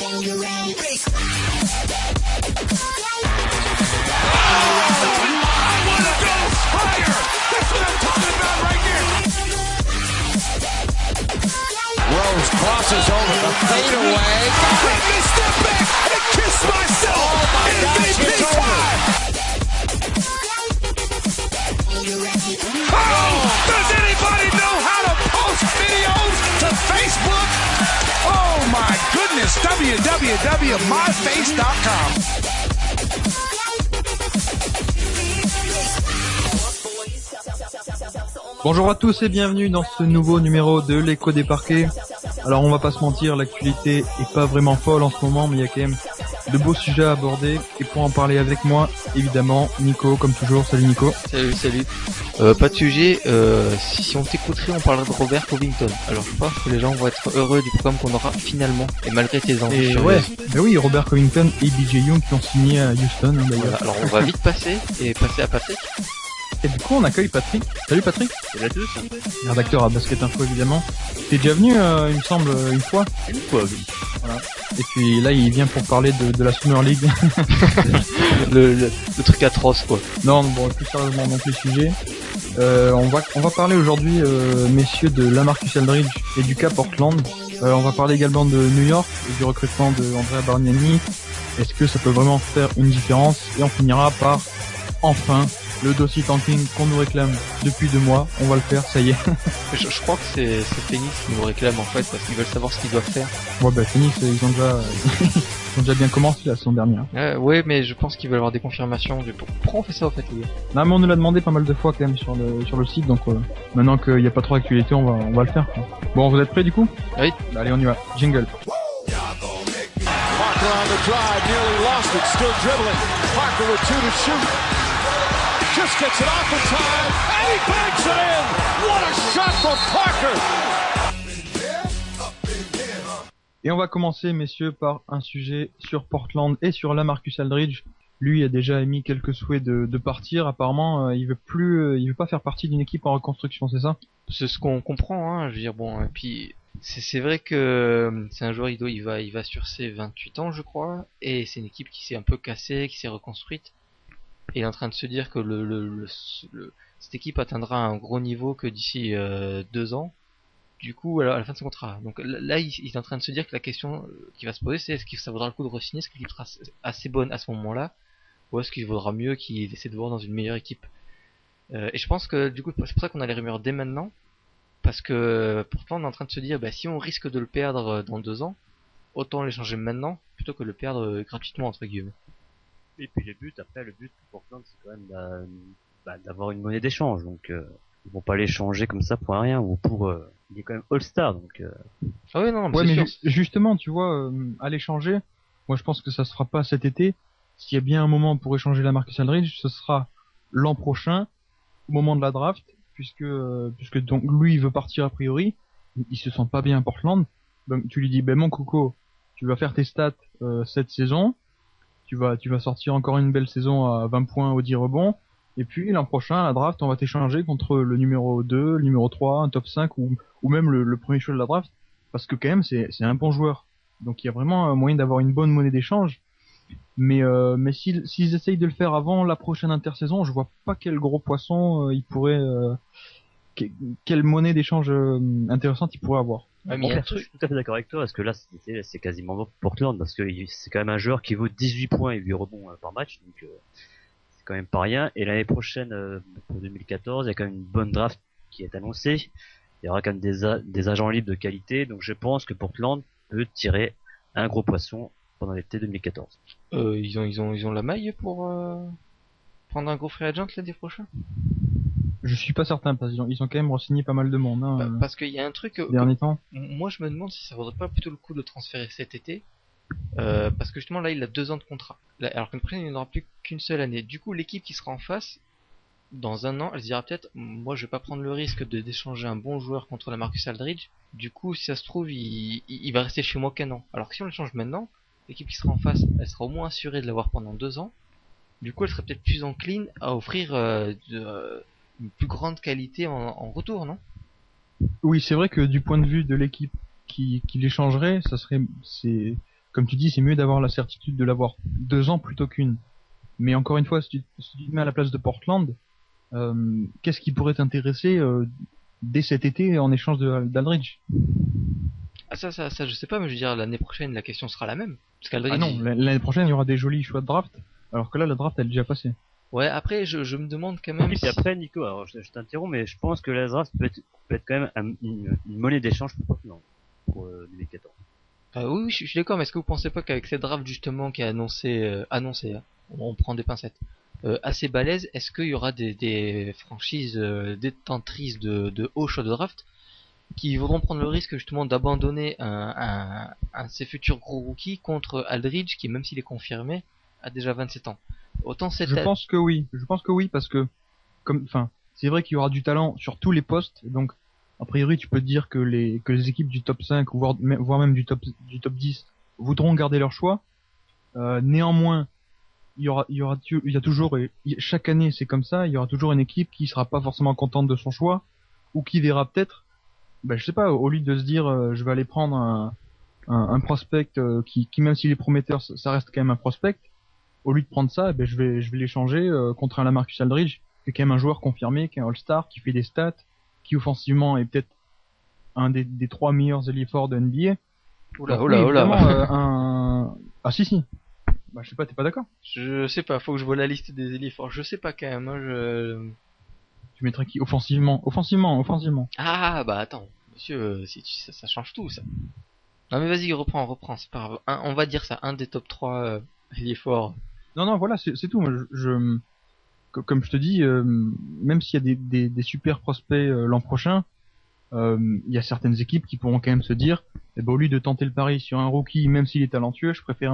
Rose crosses over the fadeaway. Let me step back and kiss myself. MVP time. Oh, does anybody know how to post videos to Facebook? Oh my goodness, www.myface.com. Bonjour à tous et bienvenue dans ce nouveau numéro de l'écho des parquets. Alors on va pas se mentir, l'actualité est pas vraiment folle en ce moment, mais il y a quand même de beaux sujets à aborder. Et pour en parler avec moi, évidemment, Nico, comme toujours. Salut Nico. Salut. Pas de sujet, si on t'écouterait, on parlerait de Robert Covington. Alors je pense que les gens vont être heureux du programme qu'on aura finalement, et malgré tes envies. Et ouais, ben oui, Robert Covington et BJ Young qui ont signé à Houston d'ailleurs. Voilà, alors on va vite passer à Patrick. Et du coup on accueille Patrick. Salut Patrick. Salut à tous. Rédacteur à Basket Info évidemment. T'es déjà venu il me semble une fois. Une fois, oui. Voilà. Et puis là il vient pour parler de la Summer League. le truc atroce quoi. Non, bon, plus sérieusement donc le sujet. On va parler aujourd'hui messieurs de LaMarcus Aldridge et du cas Portland. On va parler également de New York et du recrutement de Andrea Bargnani. Est-ce que ça peut vraiment faire une différence? Et on finira par enfin le dossier tanking qu'on nous réclame depuis 2 mois. On va le faire, ça y est. Je crois que c'est Phoenix qui nous réclame en fait parce qu'ils veulent savoir ce qu'ils doivent faire. Ouais bah Phoenix ils ont déjà bien commencé la saison dernière. Ouais, mais je pense qu'ils veulent avoir des confirmations du pourquoi on fait ça en fait les gars. Non mais on nous l'a demandé pas mal de fois quand même sur le site, donc maintenant qu'il n'y a pas trop d'actualité on va le faire quoi. Bon, vous êtes prêts du coup? Oui. Bah, allez on y va, jingle. Parker on the drive, nearly lost it, still dribbling. Parker with 2 to shoot. Just gets it off in time, and he banks it in! What a shot from Parker! Et on va commencer, messieurs, par un sujet sur Portland et sur LaMarcus Aldridge. Lui a déjà émis quelques souhaits de partir. Apparemment, il veut pas faire partie d'une équipe en reconstruction, c'est ça? C'est ce qu'on comprend, hein. Je veux dire, bon, et puis c'est vrai que c'est un joueur, il va sur ses 28 ans, je crois, et c'est une équipe qui s'est un peu cassée, qui s'est reconstruite. Et il est en train de se dire que cette équipe atteindra un gros niveau que d'ici 2 ans. Du coup, à la fin de son contrat. Donc là, il est en train de se dire que la question qui va se poser, c'est est-ce que ça vaudra le coup de re-signer, est-ce que l'équipe sera assez bonne à ce moment-là, ou est-ce qu'il vaudra mieux qu'il essaie de voir dans une meilleure équipe. Et je pense que du coup, c'est pour ça qu'on a les rumeurs dès maintenant, parce que pourtant on est en train de se dire, bah si on risque de le perdre dans 2 ans, autant l'échanger maintenant plutôt que le perdre gratuitement entre guillemets. Et puis le but pour Portland, c'est quand même d'avoir une monnaie d'échange. Donc ils vont pas l'échanger comme ça pour rien ou pour il est quand même All-Star donc Ah oui non, Ouais, c'est mais sûr. justement, tu vois, à l'échanger, moi je pense que ça se fera pas cet été. S'il y a bien un moment pour échanger LaMarcus Aldridge, ce sera l'an prochain, au moment de la draft, puisque donc lui il veut partir a priori, il se sent pas bien à Portland. Donc, tu lui dis, ben mon coco, tu vas faire tes stats cette saison. Tu vas sortir encore une belle saison à 20 points au 10 rebonds. Et puis, l'an prochain, à la draft, on va t'échanger contre le numéro 2, le numéro 3, un top 5 ou même le premier choix de la draft. Parce que quand même, c'est un bon joueur. Donc, il y a vraiment un moyen d'avoir une bonne monnaie d'échange. Mais s'ils essayent de le faire avant la prochaine intersaison, je vois pas quel gros poisson ils pourraient, quelle monnaie d'échange intéressante ils pourraient avoir. Ouais, mais il y a un truc. je suis tout à fait d'accord avec toi parce que là c'est quasiment mort pour Portland parce que c'est quand même un joueur qui vaut 18 points et 8 rebonds par match donc c'est quand même pas rien et l'année prochaine pour 2014 il y a quand même une bonne draft qui est annoncée, il y aura quand même des agents libres de qualité donc je pense que Portland peut tirer un gros poisson pendant l'été 2014. Ils ont la maille pour prendre un gros free agent l'été prochain. Je suis pas certain parce qu'ils ont quand même re-signé pas mal de monde hein, Parce qu'il y a un truc ces derniers temps. moi je me demande si ça vaudrait pas plutôt le coup de le transférer cet été parce que justement là il a 2 ans de contrat là, alors qu'une prochaine il n'aura plus qu'une seule année. Du coup l'équipe qui sera en face dans 1 an elle se dira peut-être moi je vais pas prendre le risque d'échanger un bon joueur contre LaMarcus Aldridge. Du coup si ça se trouve il va rester chez moi qu'1 an, alors que si on le change maintenant l'équipe qui sera en face elle sera au moins assurée de l'avoir pendant 2 ans. Du coup elle serait peut-être plus encline à offrir une plus grande qualité en retour, non? Oui, c'est vrai que du point de vue de l'équipe qui l'échangerait, c'est comme tu dis, c'est mieux d'avoir la certitude de l'avoir 2 ans plutôt qu'une. Mais encore une fois, si tu te mets à la place de Portland, qu'est-ce qui pourrait t'intéresser dès cet été en échange d'Aldridge? Ah ça je sais pas, mais je veux dire l'année prochaine la question sera la même. Parce Ah qu'Aldridge. non, l'année prochaine il y aura des jolis choix de draft, alors que là la draft elle est déjà passée. Ouais, après je me demande quand même. Et puis après, Nico, alors je t'interromps, mais je pense que la draft peut être quand même une monnaie d'échange pour Portland pour 2014. Oui, je suis d'accord, mais est-ce que vous pensez pas qu'avec cette draft justement qui est annoncée, hein, on prend des pincettes, assez balèze, est-ce qu'il y aura des franchises détentrices de hauts choix de draft qui voudront prendre le risque justement d'abandonner un de ces futurs gros rookies contre Aldridge qui, même s'il est confirmé, a déjà 27 ans. Autant Je pense que oui, parce que c'est vrai qu'il y aura du talent sur tous les postes, donc a priori tu peux te dire que les équipes du top 5 voire même du top 10 voudront garder leur choix. Néanmoins, il y a toujours, et chaque année c'est comme ça, il y aura toujours une équipe qui sera pas forcément contente de son choix ou qui verra peut-être, je sais pas, au lieu de se dire je vais aller prendre un prospect qui même s'il est prometteur, ça reste quand même un prospect. Au lieu de prendre ça, je vais l'échanger contre un Lamarcus Aldridge, qui est quand même un joueur confirmé, qui est un All-Star, qui fait des stats, qui offensivement est peut-être un des 3 meilleurs ailiers forts de NBA. Oula. Ah si. Je sais pas, t'es pas d'accord? Je sais pas, faut que je vois la liste des ailiers forts. Je sais pas quand même, hein, Tu mettrais qui offensivement? Ah bah attends, monsieur, si ça change tout ça. Non mais vas-y, reprends, c'est pas grave. On va dire ça, un des top 3 ailiers forts. Non, voilà, c'est tout. Moi, comme je te dis, même s'il y a des super prospects l'an prochain, il y a certaines équipes qui pourront quand même se dire, au lieu de tenter le pari sur un rookie, même s'il est talentueux, je préfère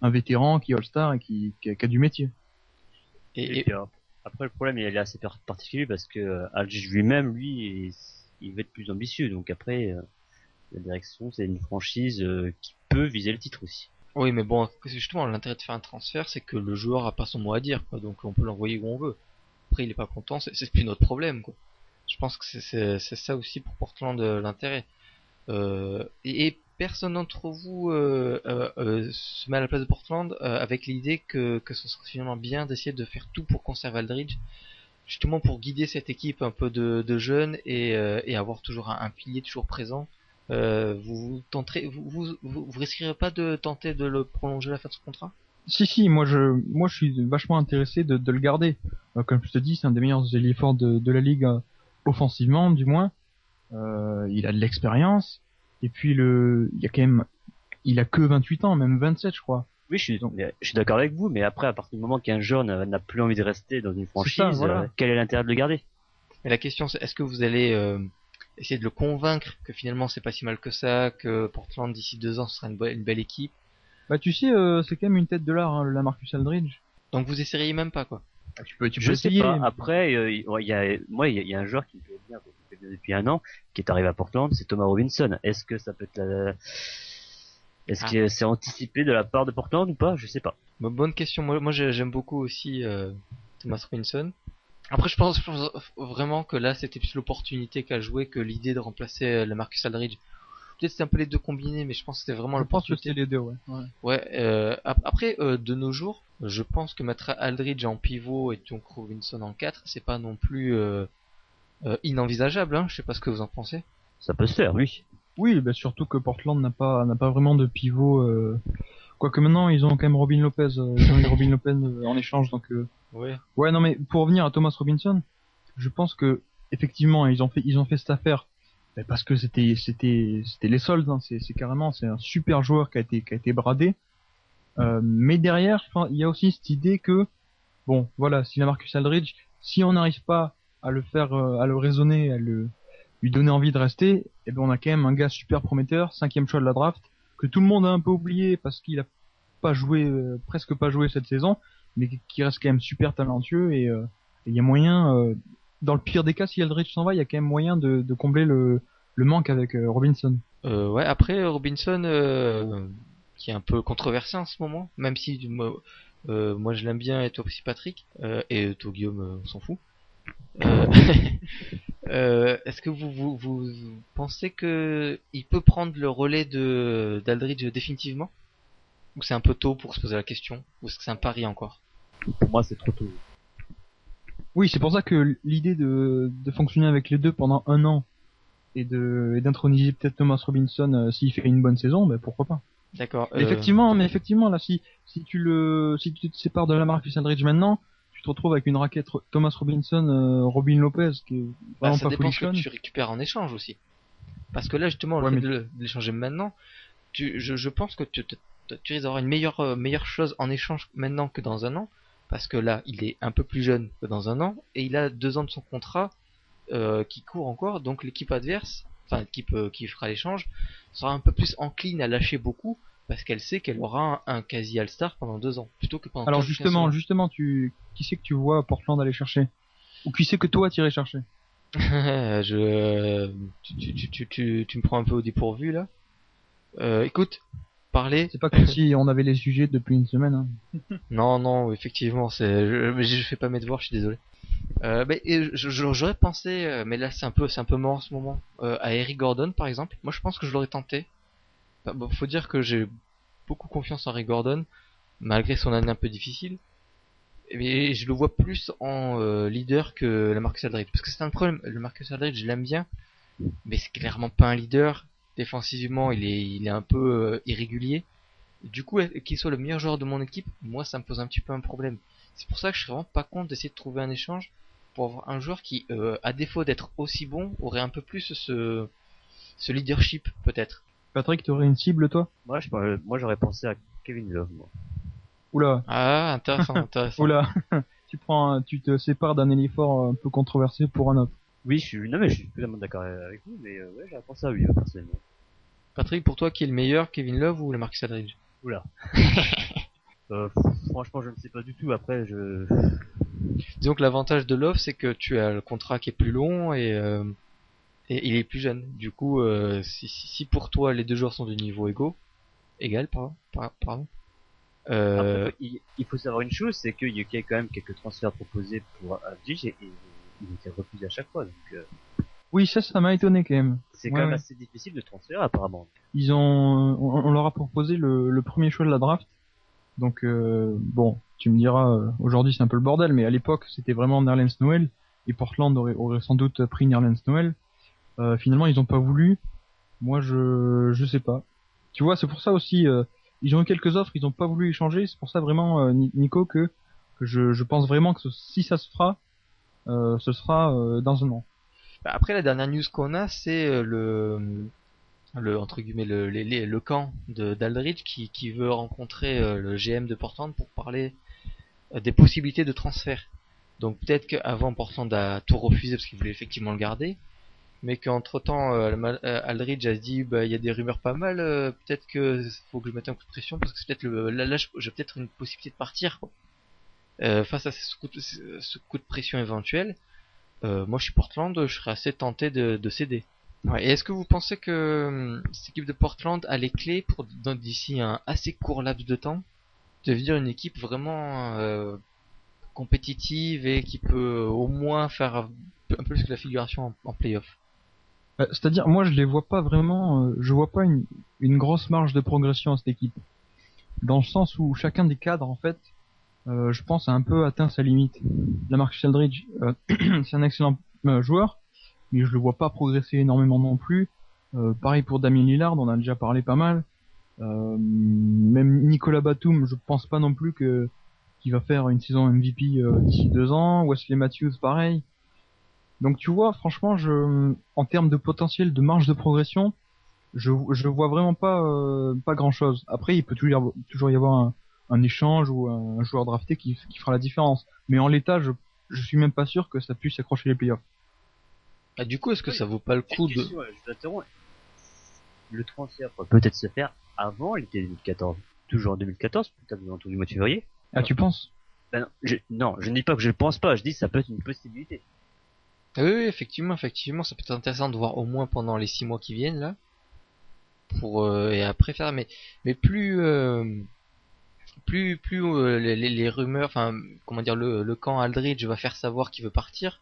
un vétéran qui est All-Star et qui a du métier. Et puis, après le problème il est assez particulier parce que Aldridge lui-même, il veut être plus ambitieux. Donc après, la direction, c'est une franchise qui peut viser le titre aussi. Oui, mais bon, justement, l'intérêt de faire un transfert, c'est que le joueur a pas son mot à dire, quoi. Donc on peut l'envoyer où on veut. Après, il est pas content, c'est plus notre problème, quoi. Je pense que c'est ça aussi pour Portland l'intérêt. Et personne d'entre vous se met à la place de Portland avec l'idée que ce serait finalement bien d'essayer de faire tout pour conserver Aldridge, justement pour guider cette équipe un peu de jeunes et avoir toujours un pilier toujours présent. Vous risquerez pas de tenter de le prolonger à la fin de son contrat? Si, moi je suis vachement intéressé de le garder. Comme je te dis, c'est un des meilleurs ailiers forts de la ligue, offensivement du moins. Il a de l'expérience. Et puis il a que 28 ans, même 27 je crois. Oui, je suis d'accord avec vous, mais après, à partir du moment qu'un joueur n'a plus envie de rester dans une franchise, ça, voilà. Quel est l'intérêt de le garder? Mais la question c'est, est-ce que vous allez essayer de le convaincre que finalement c'est pas si mal que ça, que Portland d'ici 2 ans ce sera une belle équipe? Tu sais, c'est quand même une tête de l'art, hein, le Lamarcus Aldridge. Donc vous essayeriez même pas, quoi? Tu peux Je sais essayer. pas. Après, il y a un joueur qui me plaît bien depuis un an, qui est arrivé à Portland, c'est Thomas Robinson. Est-ce que ça peut être est-ce que c'est anticipé de la part de Portland ou pas? Je sais pas. Bonne question. Moi j'aime beaucoup aussi Thomas Robinson. Après je pense vraiment que là c'était plus l'opportunité qu'a joué que l'idée de remplacer Lamarcus Aldridge. Peut-être c'était un peu les deux combinés, mais je pense que c'était vraiment l'opportunité. Je pense que c'était les deux, ouais. Après, de nos jours, je pense que mettre Aldridge en pivot et donc Robinson en 4, c'est pas non plus inenvisageable, hein. Je sais pas ce que vous en pensez. Ça peut se faire, oui. Oui, surtout que Portland n'a pas vraiment de pivot. Quoique maintenant, ils ont quand même Robin Lopez. Ils ont eu Robin Lopez en échange, donc. Ouais. Ouais, non, mais pour revenir à Thomas Robinson, je pense que effectivement, ils ont fait cette affaire. Parce que c'était les soldes, hein. C'est un super joueur qui a été bradé. Mais derrière, il y a aussi cette idée que, bon, voilà, si Lamarcus Aldridge, si on n'arrive pas à le faire, à le raisonner, à lui donner envie de rester, on a quand même un gars super prometteur, 5e choix de la draft, que tout le monde a un peu oublié parce qu'il a pas joué, presque pas joué cette saison, mais qui reste quand même super talentueux et il y a moyen, dans le pire des cas, si Aldridge s'en va, il y a quand même moyen de combler le manque avec Robinson. Ouais, après Robinson, qui est un peu controversé en ce moment, même si moi je l'aime bien et toi aussi Patrick, et toi Guillaume, on s'en fout. Est-ce que vous pensez que il peut prendre le relais d'Aldridge définitivement? Ou c'est un peu tôt pour se poser la question? Ou est-ce que c'est un pari encore? Pour moi, c'est trop tôt. Oui, c'est pour ça que l'idée de fonctionner avec les deux pendant un an et d'introniser peut-être Thomas Robinson s'il fait une bonne saison, ben pourquoi pas. D'accord. Mais effectivement, là, si tu te sépares de la Marcus Aldridge maintenant, tu te retrouves avec une raquette Thomas Robinson, Robin Lopez, qui est Bah, vraiment ça pas dépend ce que folichonne. tu récupères en échange aussi. Parce que là, justement, le Ouais, fait mais de l'échanger maintenant, je pense que tu risques d'avoir une meilleure chose en échange maintenant que dans un an. Parce que là, il est un peu plus jeune que dans un an. Et il a 2 ans de son contrat qui court encore. Donc l'équipe adverse, enfin l'équipe qui fera l'échange, sera un peu plus encline à lâcher beaucoup. Parce qu'elle sait qu'elle aura un quasi All-Star pendant 2 ans. Plutôt que pendant alors 15 ou 15 semaines. justement, qui c'est que tu vois à Portland aller chercher? Ou qui c'est que toi t'irais chercher? Tu me prends un peu au dépourvu là. Écoute, parler. C'est pas comme si on avait les sujets depuis une semaine. Hein. Non, non, effectivement, je fais pas mes devoirs, je suis désolé. J'aurais pensé, mais là c'est un peu mort en ce moment, à Eric Gordon par exemple. Moi je pense que je l'aurais tenté. Bah, bon, faut dire que j'ai beaucoup confiance en Eric Gordon, malgré son année un peu difficile. Mais je le vois plus en leader que la Marcus Aldridge. Parce que c'est un problème, le Marcus Aldridge je l'aime bien, mais c'est clairement pas un leader. Défensivement il est un peu irrégulier. Du coup, qu'il soit le meilleur joueur de mon équipe, moi ça me pose un petit peu un problème. C'est pour ça que je suis vraiment pas contre d'essayer de trouver un échange pour avoir un joueur qui, à défaut d'être aussi bon, aurait un peu plus ce leadership peut-être. Patrick, t'aurais une cible, toi? Moi, j'aurais pensé à Kevin Love, moi. Oula, Ah, intéressant, intéressant. oula. Tu te sépares d'un éliphant un peu controversé pour un autre. Oui, non, mais je suis totalement d'accord avec vous, mais ouais, j'aurais pensé à lui, personnellement. Patrick, pour toi, qui est le meilleur, Kevin Love ou le Marcus Aldridge? Oula. Franchement, je ne sais pas du tout. Après, Disons que l'avantage de Love, c'est que tu as le contrat qui est plus long et il est plus jeune. Du coup, si pour toi les deux joueurs sont de niveau égal, pardon. Après, il faut savoir une chose, c'est qu'il y a quand même quelques transferts proposés pour Avdij et il était refusé à chaque fois. Donc, Oui, ça m'a étonné quand même. c'est Ouais, quand même ouais. assez difficile de transférer, apparemment. On leur a proposé le premier choix de la draft. Donc bon, tu me diras, aujourd'hui c'est un peu le bordel, mais à l'époque c'était vraiment Nerlens Noel et Portland aurait sans doute pris Nerlens Noel. Finalement ils ont pas voulu. Moi je sais pas. Tu vois, c'est pour ça aussi ils ont eu quelques offres, ils ont pas voulu échanger. C'est pour ça vraiment Nico que je pense vraiment que si ça se fera, ce sera dans un an. Bah, après, la dernière news qu'on a, c'est le entre guillemets le camp d'Aldridge qui veut rencontrer le GM de Portland pour parler des possibilités de transfert. Donc peut-être qu'avant Portland a tout refusé parce qu'il voulait effectivement le garder, mais qu'entre temps Aldridge a dit bah il y a des rumeurs pas mal, peut-être que faut que je mette un coup de pression parce que c'est peut-être là j'ai peut-être une possibilité de partir quoi. Face à ce coup de pression éventuel, moi je suis Portland, je serais assez tenté de céder. Ouais, et est-ce que vous pensez que cette équipe de Portland a les clés pour d'ici un assez court laps de temps devenir une équipe vraiment compétitive et qui peut au moins faire un peu plus que la figuration en playoff? C'est-à-dire, moi je les vois pas vraiment, je vois pas une grosse marge de progression à cette équipe. Dans le sens où chacun des cadres, en fait, je pense, a un peu atteint sa limite. Lamarcus Aldridge, c'est un excellent joueur, mais je le vois pas progresser énormément non plus. Pareil pour Damien Lillard, on a déjà parlé pas mal. Même Nicolas Batum, je pense pas non plus qu'il va faire une saison MVP d'ici 2 ans. Wesley Matthews, pareil. Donc tu vois, franchement, en termes de potentiel de marge de progression, je vois vraiment pas grand chose. Après, il peut toujours y avoir un échange ou un joueur drafté qui fera la différence. Mais en l'état, je suis même pas sûr que ça puisse accrocher les playoffs. Ah, du coup, est-ce que ça vaut pas le coup de... Question, je vous interromps. Le transfert peut peut-être se faire avant l'été 2014. Toujours en 2014, peut-être autour du mois de février. Ah, tu penses? Ben non, je ne dis pas que je ne pense pas, je dis que ça peut être une possibilité. Ah oui, effectivement, ça peut être intéressant de voir au moins pendant les 6 mois qui viennent là, pour et après faire, mais plus les rumeurs, enfin comment dire, le camp Aldridge va faire savoir qu'il veut partir,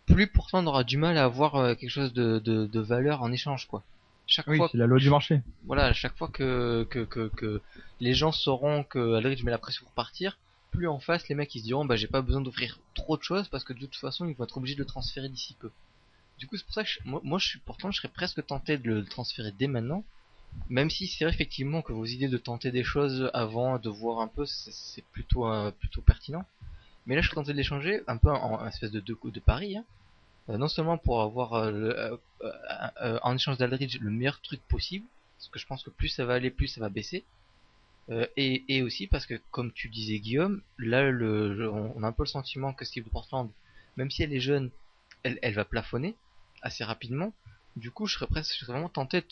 plus pourtant on aura du mal à avoir quelque chose de valeur en échange quoi. chaque Oui, fois, c'est la loi du marché. voilà, chaque fois que les gens sauront que Aldridge met la pression pour partir, plus en face les mecs ils se diront bah j'ai pas besoin d'offrir trop de choses parce que de toute façon ils vont être obligés de le transférer d'ici peu. Du coup c'est pour ça que moi je suis pourtant je serais presque tenté de le transférer dès maintenant, même si c'est vrai effectivement que vos idées de tenter des choses avant de voir un peu c'est plutôt plutôt pertinent. Mais là je serais tenté de l'échanger un peu en espèce de pari, hein. Non seulement pour avoir en échange d'Aldridge le meilleur truc possible, parce que je pense que plus ça va aller, plus ça va baisser. Et aussi parce que, comme tu disais Guillaume, là on a un peu le sentiment que Steve Portland, même si elle est jeune, elle va plafonner assez rapidement. Du coup, je serais vraiment tenté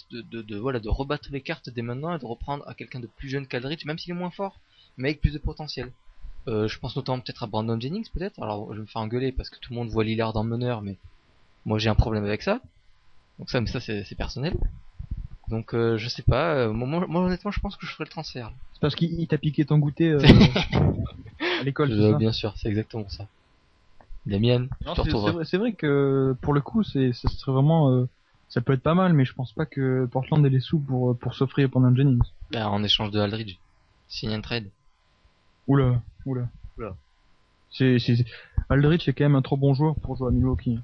voilà, de rebattre les cartes dès maintenant et de reprendre à quelqu'un de plus jeune qu'Aldridge, même s'il est moins fort, mais avec plus de potentiel. Je pense notamment peut-être à Brandon Jennings, peut-être. Alors, je vais me faire engueuler parce que tout le monde voit Lillard en meneur, mais moi j'ai un problème avec ça. Donc ça, mais ça c'est personnel. Donc je sais pas. Moi, honnêtement, je pense que je ferai le transfert. C'est parce qu'il t'a piqué ton goûter à l'école, c'est ça? Bien sûr, c'est exactement ça. Damien, tu Non, te retrouveras. c'est vrai que pour le coup, ça serait vraiment, ça peut être pas mal, mais je pense pas que Portland ait les sous pour s'offrir pendant Jennings. Bah, en échange de Aldridge. Signer un trade. Oula. Oula. Aldridge c'est quand même un trop bon joueur pour jouer à Milwaukee.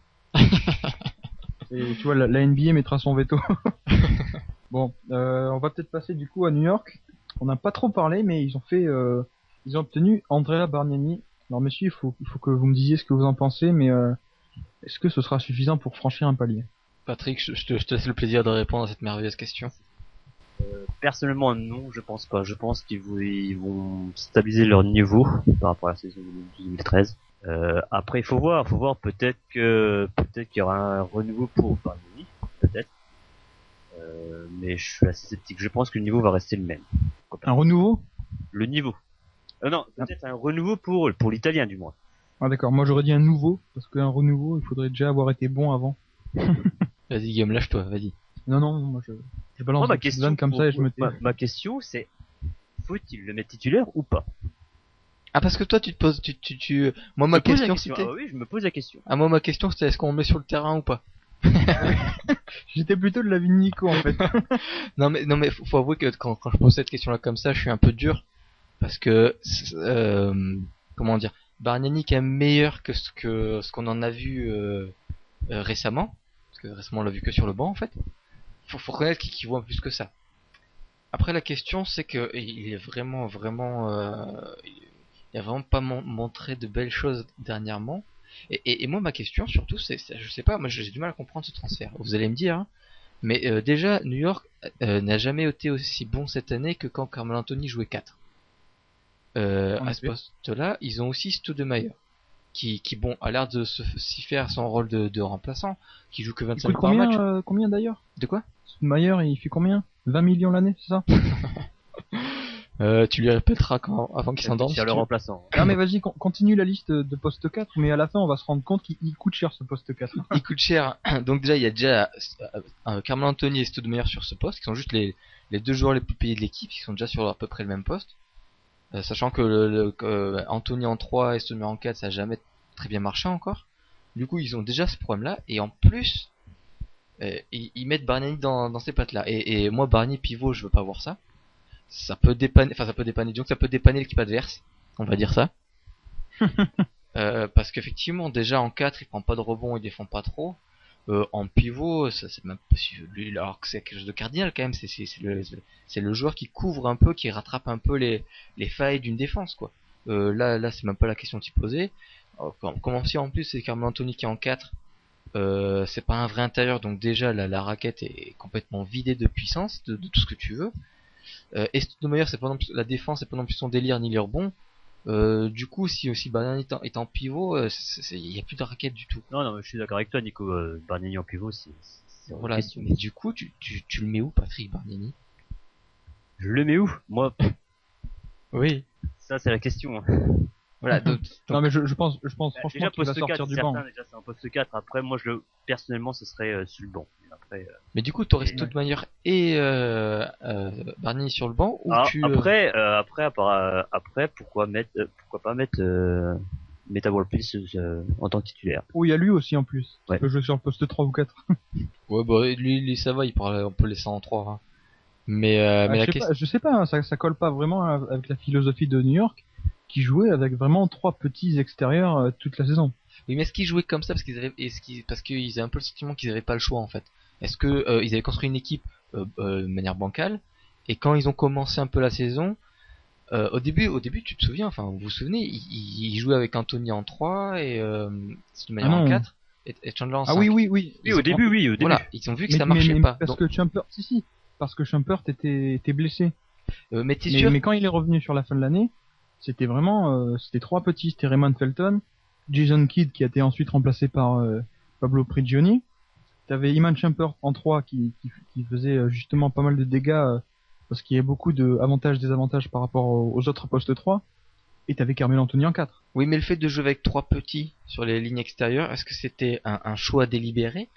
Et tu vois, la NBA mettra son veto. Bon, on va peut-être passer du coup à New York. On n'a pas trop parlé, mais ils ont obtenu Andrea Bargnani. Alors messieurs, il faut que vous me disiez ce que vous en pensez, mais est-ce que ce sera suffisant pour franchir un palier? Patrick, je te laisse le plaisir de répondre à cette merveilleuse question. Personnellement, non, je pense pas. Je pense ils vont stabiliser leur niveau par rapport à la saison 2013. Après, il faut voir, peut-être qu'il y aura un renouveau pour Bargnani, peut-être. Mais je suis assez sceptique. Je pense que le niveau va rester le même. Un renouveau? Le niveau. Non, peut-être un renouveau pour l'italien du moins. Ah d'accord, moi j'aurais dit un nouveau, parce qu'un renouveau, il faudrait déjà avoir été bon avant. Vas-y Guillaume, lâche-toi, vas-y. Non, moi je balance ma des question vannes comme ça et je me tais. ma question c'est, faut-il le mettre titulaire ou pas? Ah parce que toi tu te poses, moi ma question c'était. Ah oui, je me pose la question. Ah moi ma question c'était est-ce qu'on le met sur le terrain ou pas? J'étais plutôt de l'avis de Nico en fait. Non mais faut avouer que quand je pose cette question là comme ça, je suis un peu dur parce que comment dire, Bargnani est quand même meilleur que ce qu'on en a vu récemment, parce que récemment on l'a vu que sur le banc en fait. Faut reconnaître qu'il vaut plus que ça. Après la question c'est que il est vraiment il a vraiment pas montré de belles choses dernièrement. Et moi ma question surtout c'est je sais pas, moi j'ai du mal à comprendre ce transfert. Vous allez me dire, hein, mais déjà New York n'a jamais été aussi bon cette année que quand Carmelo Anthony jouait 4. À ce poste-là, ils ont aussi Stoudemire qui bon a l'air de s'y faire son rôle de remplaçant, qui joue que 25 par match. Combien d'ailleurs? De quoi? Stoudemire, il fait combien? 20 millions l'année, c'est ça? Tu lui répéteras avant qu'il s'endorme. C'est le remplaçant. Non mais vas-y, continue la liste de poste 4, mais à la fin on va se rendre compte qu'il coûte cher ce poste 4. Il coûte cher. Donc déjà il y a déjà Carmelo Anthony et Stoudemire sur ce poste, qui sont juste les deux joueurs les plus payés de l'équipe, qui sont déjà sur à peu près le même poste. Sachant que Anthony en 3 et Stoudemire en 4 ça a jamais très bien marché encore. Du coup ils ont déjà ce problème là, et en plus ils mettent Bargnani dans ces pattes là. Et moi Bargnani pivot je veux pas voir ça. Ça peut dépanner, donc ça peut dépanner l'équipe adverse, on va dire ça. Parce qu'effectivement, déjà en 4, il prend pas de rebond, il défend pas trop. En pivot, ça c'est même pas lui, alors que c'est quelque chose de cardinal quand même, c'est le joueur qui couvre un peu, qui rattrape un peu les failles d'une défense, quoi. Là c'est même pas la question de s'y poser. Comment si en plus c'est Carmelo Anthony qui est en 4, c'est pas un vrai intérieur, donc déjà la raquette est complètement vidée de puissance, de tout ce que tu veux. Et Stoudemire, c'est pas non plus, la défense c'est pas non plus son délire ni les rebonds. Du coup, si aussi Bargnani est en pivot, il y a plus de raquette du tout. Non, mais je suis d'accord avec toi, Nico. Bargnani en pivot, c'est voilà. Mais du coup, tu le mets où, Patrick Bargnani? Je le mets où? Moi. Oui. Ça, c'est la question. Hein. Voilà. Donc... Non, mais je pense franchement déjà, qu'il va sortir du banc. Déjà, c'est un poste 4. Après, moi, personnellement, ce serait sur le banc. Après, mais du coup, t'aurais Stoudemire et Bargnani sur le banc ou après, pourquoi pas mettre Meta World Peace en tant que titulaire. Oh, il y a lui aussi en plus. Ouais. Il peut jouer sur le poste 3 ou 4. Ouais, bah lui ça va, on peut laisser en 3. Hein. Mais la question. Je sais pas, hein, ça colle pas vraiment avec la philosophie de New York, qui jouait avec vraiment 3 petits extérieurs toute la saison. Oui, mais est-ce qu'ils jouaient comme ça parce qu'ils avaient un peu le sentiment qu'ils avaient pas le choix en fait. Est-ce que ils avaient construit une équipe de manière bancale et quand ils ont commencé un peu la saison, au début, tu te souviens, enfin vous vous souvenez, ils jouaient avec Anthony en 3 et de manière en 4 et Chandler en 5. Ah oui. Oui, au début, oui, au début. Voilà, ils ont vu que ça marchait pas. Parce Donc, que Chumpert, parce que Chumpert était blessé. mais t'es sûr? Mais quand il est revenu sur la fin de l'année, c'était vraiment, c'était 3 petits, c'était Raymond Felton, Jason Kidd qui a été ensuite remplacé par Pablo Prigioni. T'avais Iman Shumpert en 3 qui faisait justement pas mal de dégâts parce qu'il y avait beaucoup de avantages désavantages par rapport aux autres postes 3. Et t'avais Carmelo Anthony en 4. Oui, mais le fait de jouer avec 3 petits sur les lignes extérieures, est-ce que c'était un choix délibéré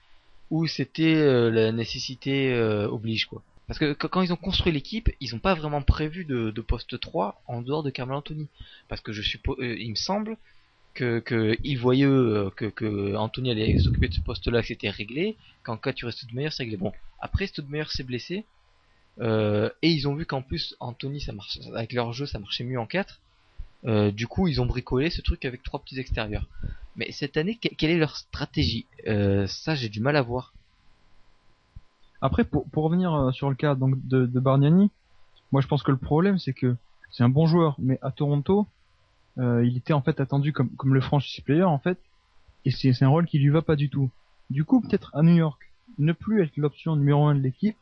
ou c'était la nécessité oblige quoi? Parce que quand ils ont construit l'équipe, ils n'ont pas vraiment prévu de poste 3 en dehors de Carmelo Anthony. Parce que je suppose, il me semble que ils voyaient que Anthony allait s'occuper de ce poste-là, que c'était réglé. Qu'en cas tu restes Stoudemire, c'est réglé. Bon, après Stoudemire s'est blessé et ils ont vu qu'en plus Anthony, ça marche avec leur jeu, ça marchait mieux en 4. Du coup, ils ont bricolé ce truc avec 3 petits extérieurs. Mais cette année, quelle est leur stratégie? Ça, j'ai du mal à voir. Après, pour revenir sur le cas donc de Bargnani, moi je pense que le problème c'est que c'est un bon joueur, mais à Toronto, il était en fait attendu comme le franchise player en fait, et c'est un rôle qui lui va pas du tout. Du coup, peut-être à New York, ne plus être l'option numéro 1 de l'équipe,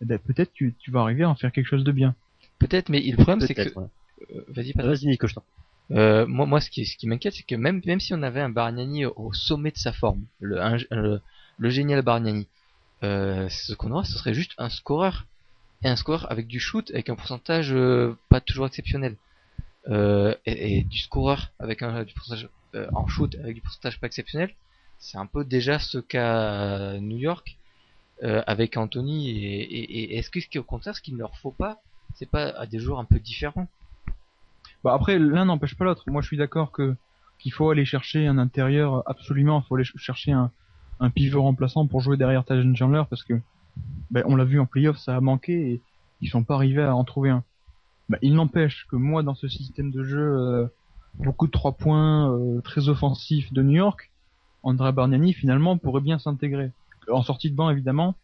eh ben, peut-être tu vas arriver à en faire quelque chose de bien. Peut-être, mais le problème c'est que Ouais. vas-y Nico, je t'en. moi ce qui m'inquiète c'est que même si on avait un Bargnani au sommet de sa forme, le génial Bargnani, ce qu'on aura ce serait juste un scoreur et un scoreur avec du shoot avec un pourcentage pas toujours exceptionnel et du scoreur avec du pourcentage en shoot avec du pourcentage pas exceptionnel, c'est un peu déjà ce qu'a New York avec Anthony et est-ce qu'au contraire ce qu'il ne leur faut pas c'est pas à des joueurs un peu différents? Bah après, l'un n'empêche pas l'autre. Moi je suis d'accord qu'il faut aller chercher un intérieur absolument, il faut aller chercher un pivot remplaçant pour jouer derrière Tyson Chandler parce que on l'a vu en playoff, ça a manqué et ils sont pas arrivés à en trouver un. Il n'empêche que moi dans ce système de jeu beaucoup de 3 points très offensifs de New York, Andrea Bargnani finalement pourrait bien s'intégrer. En sortie de banc évidemment,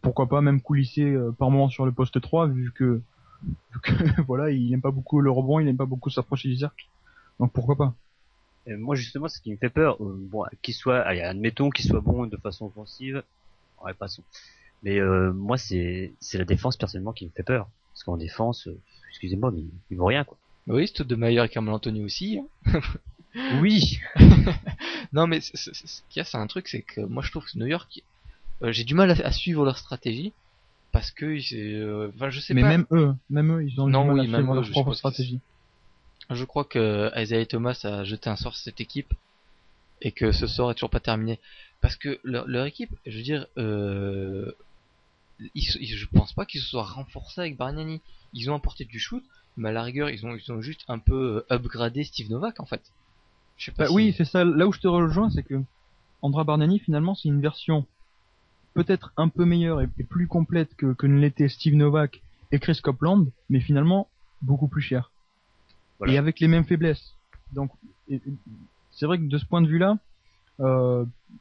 pourquoi pas même coulisser par moment sur le poste 3 vu que voilà, il aime pas beaucoup le rebond, il aime pas beaucoup s'approcher du cercle. Donc pourquoi pas. Et moi justement, ce qui me fait peur, bon, allez, admettons qu'il soit bon de façon offensive, ouais, passons. Mais moi, c'est la défense personnellement qui me fait peur, parce qu'en défense, excusez-moi, mais il vaut rien quoi. Oui, Stoudemire et Carmelo Anthony aussi. Hein. Oui. Non, mais ce qu'il y a, c'est un truc, c'est que moi je trouve que New York, j'ai du mal à suivre leur stratégie parce que enfin, je sais mais pas. même eux, ils ont Non, du mal oui, à même suivre eux, leur je propre suppose que stratégie. Je crois que Isaiah Thomas a jeté un sort sur cette équipe et que ce sort est toujours pas terminé parce que leur équipe, je veux dire, je pense pas qu'ils se soient renforcés avec Bargnani. Ils ont apporté du shoot, mais à la rigueur, ils ont juste un peu upgradé Steve Novak en fait. Je sais pas si... Oui, c'est ça. Là où je te rejoins, c'est que Andrea Bargnani, finalement, c'est une version peut-être un peu meilleure et plus complète que ne l'était Steve Novak et Chris Copeland, mais finalement beaucoup plus cher. Voilà. Et avec les mêmes faiblesses. Donc, c'est vrai que de ce point de vue-là,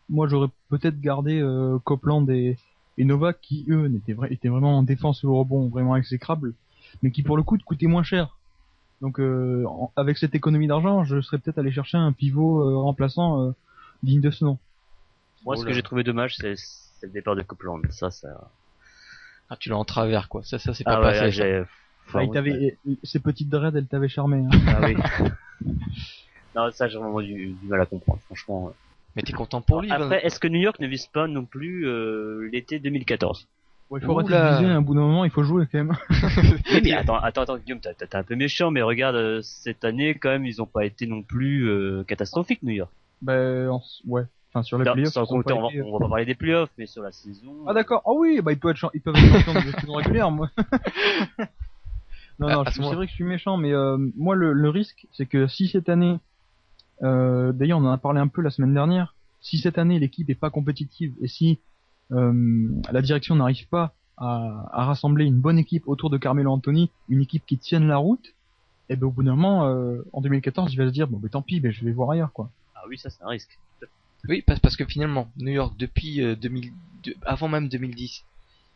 moi j'aurais peut-être gardé Copeland et Novak qui eux étaient vraiment en défense et au rebond vraiment exécrables, mais qui pour le coup te coûtaient moins cher. Donc avec cette économie d'argent, je serais peut-être allé chercher un pivot remplaçant digne de ce nom. Moi, ce que j'ai trouvé dommage, c'est le départ de Copeland. Ça. Ah, tu l'as en travers, quoi. Ça, c'est pas passé. Ouais, ces petites dreads, elles t'avaient charmé. Hein. Ah oui. Non, ça, j'ai vraiment du mal à comprendre, franchement. Mais t'es content pour lui. Après, est-ce que New York ne vise pas non plus l'été 2014? Ouais, il faut arrêter de viser, à un bout d'un moment, il faut jouer quand même. Oui, mais attends, Guillaume, t'es un peu méchant, mais regarde, cette année, quand même, ils ont pas été non plus catastrophiques, New York. Ouais. Enfin, sur les playoffs. Sans compter, on va pas parler des playoffs, mais sur la saison. Ah d'accord. Ah oui, ils peuvent être champions de saison régulière, moi. Non, à ce c'est moment. vrai que je suis méchant, mais moi le risque, c'est que si cette année, d'ailleurs on en a parlé un peu la semaine dernière, si cette année l'équipe est pas compétitive et si la direction n'arrive pas à rassembler une bonne équipe autour de Carmelo Anthony, une équipe qui tienne la route, et ben au bout d'un moment, en 2014, il va se dire bon ben tant pis, ben je vais voir ailleurs quoi. Ah oui, ça c'est un risque. Oui, parce que finalement, New York, depuis avant même 2010,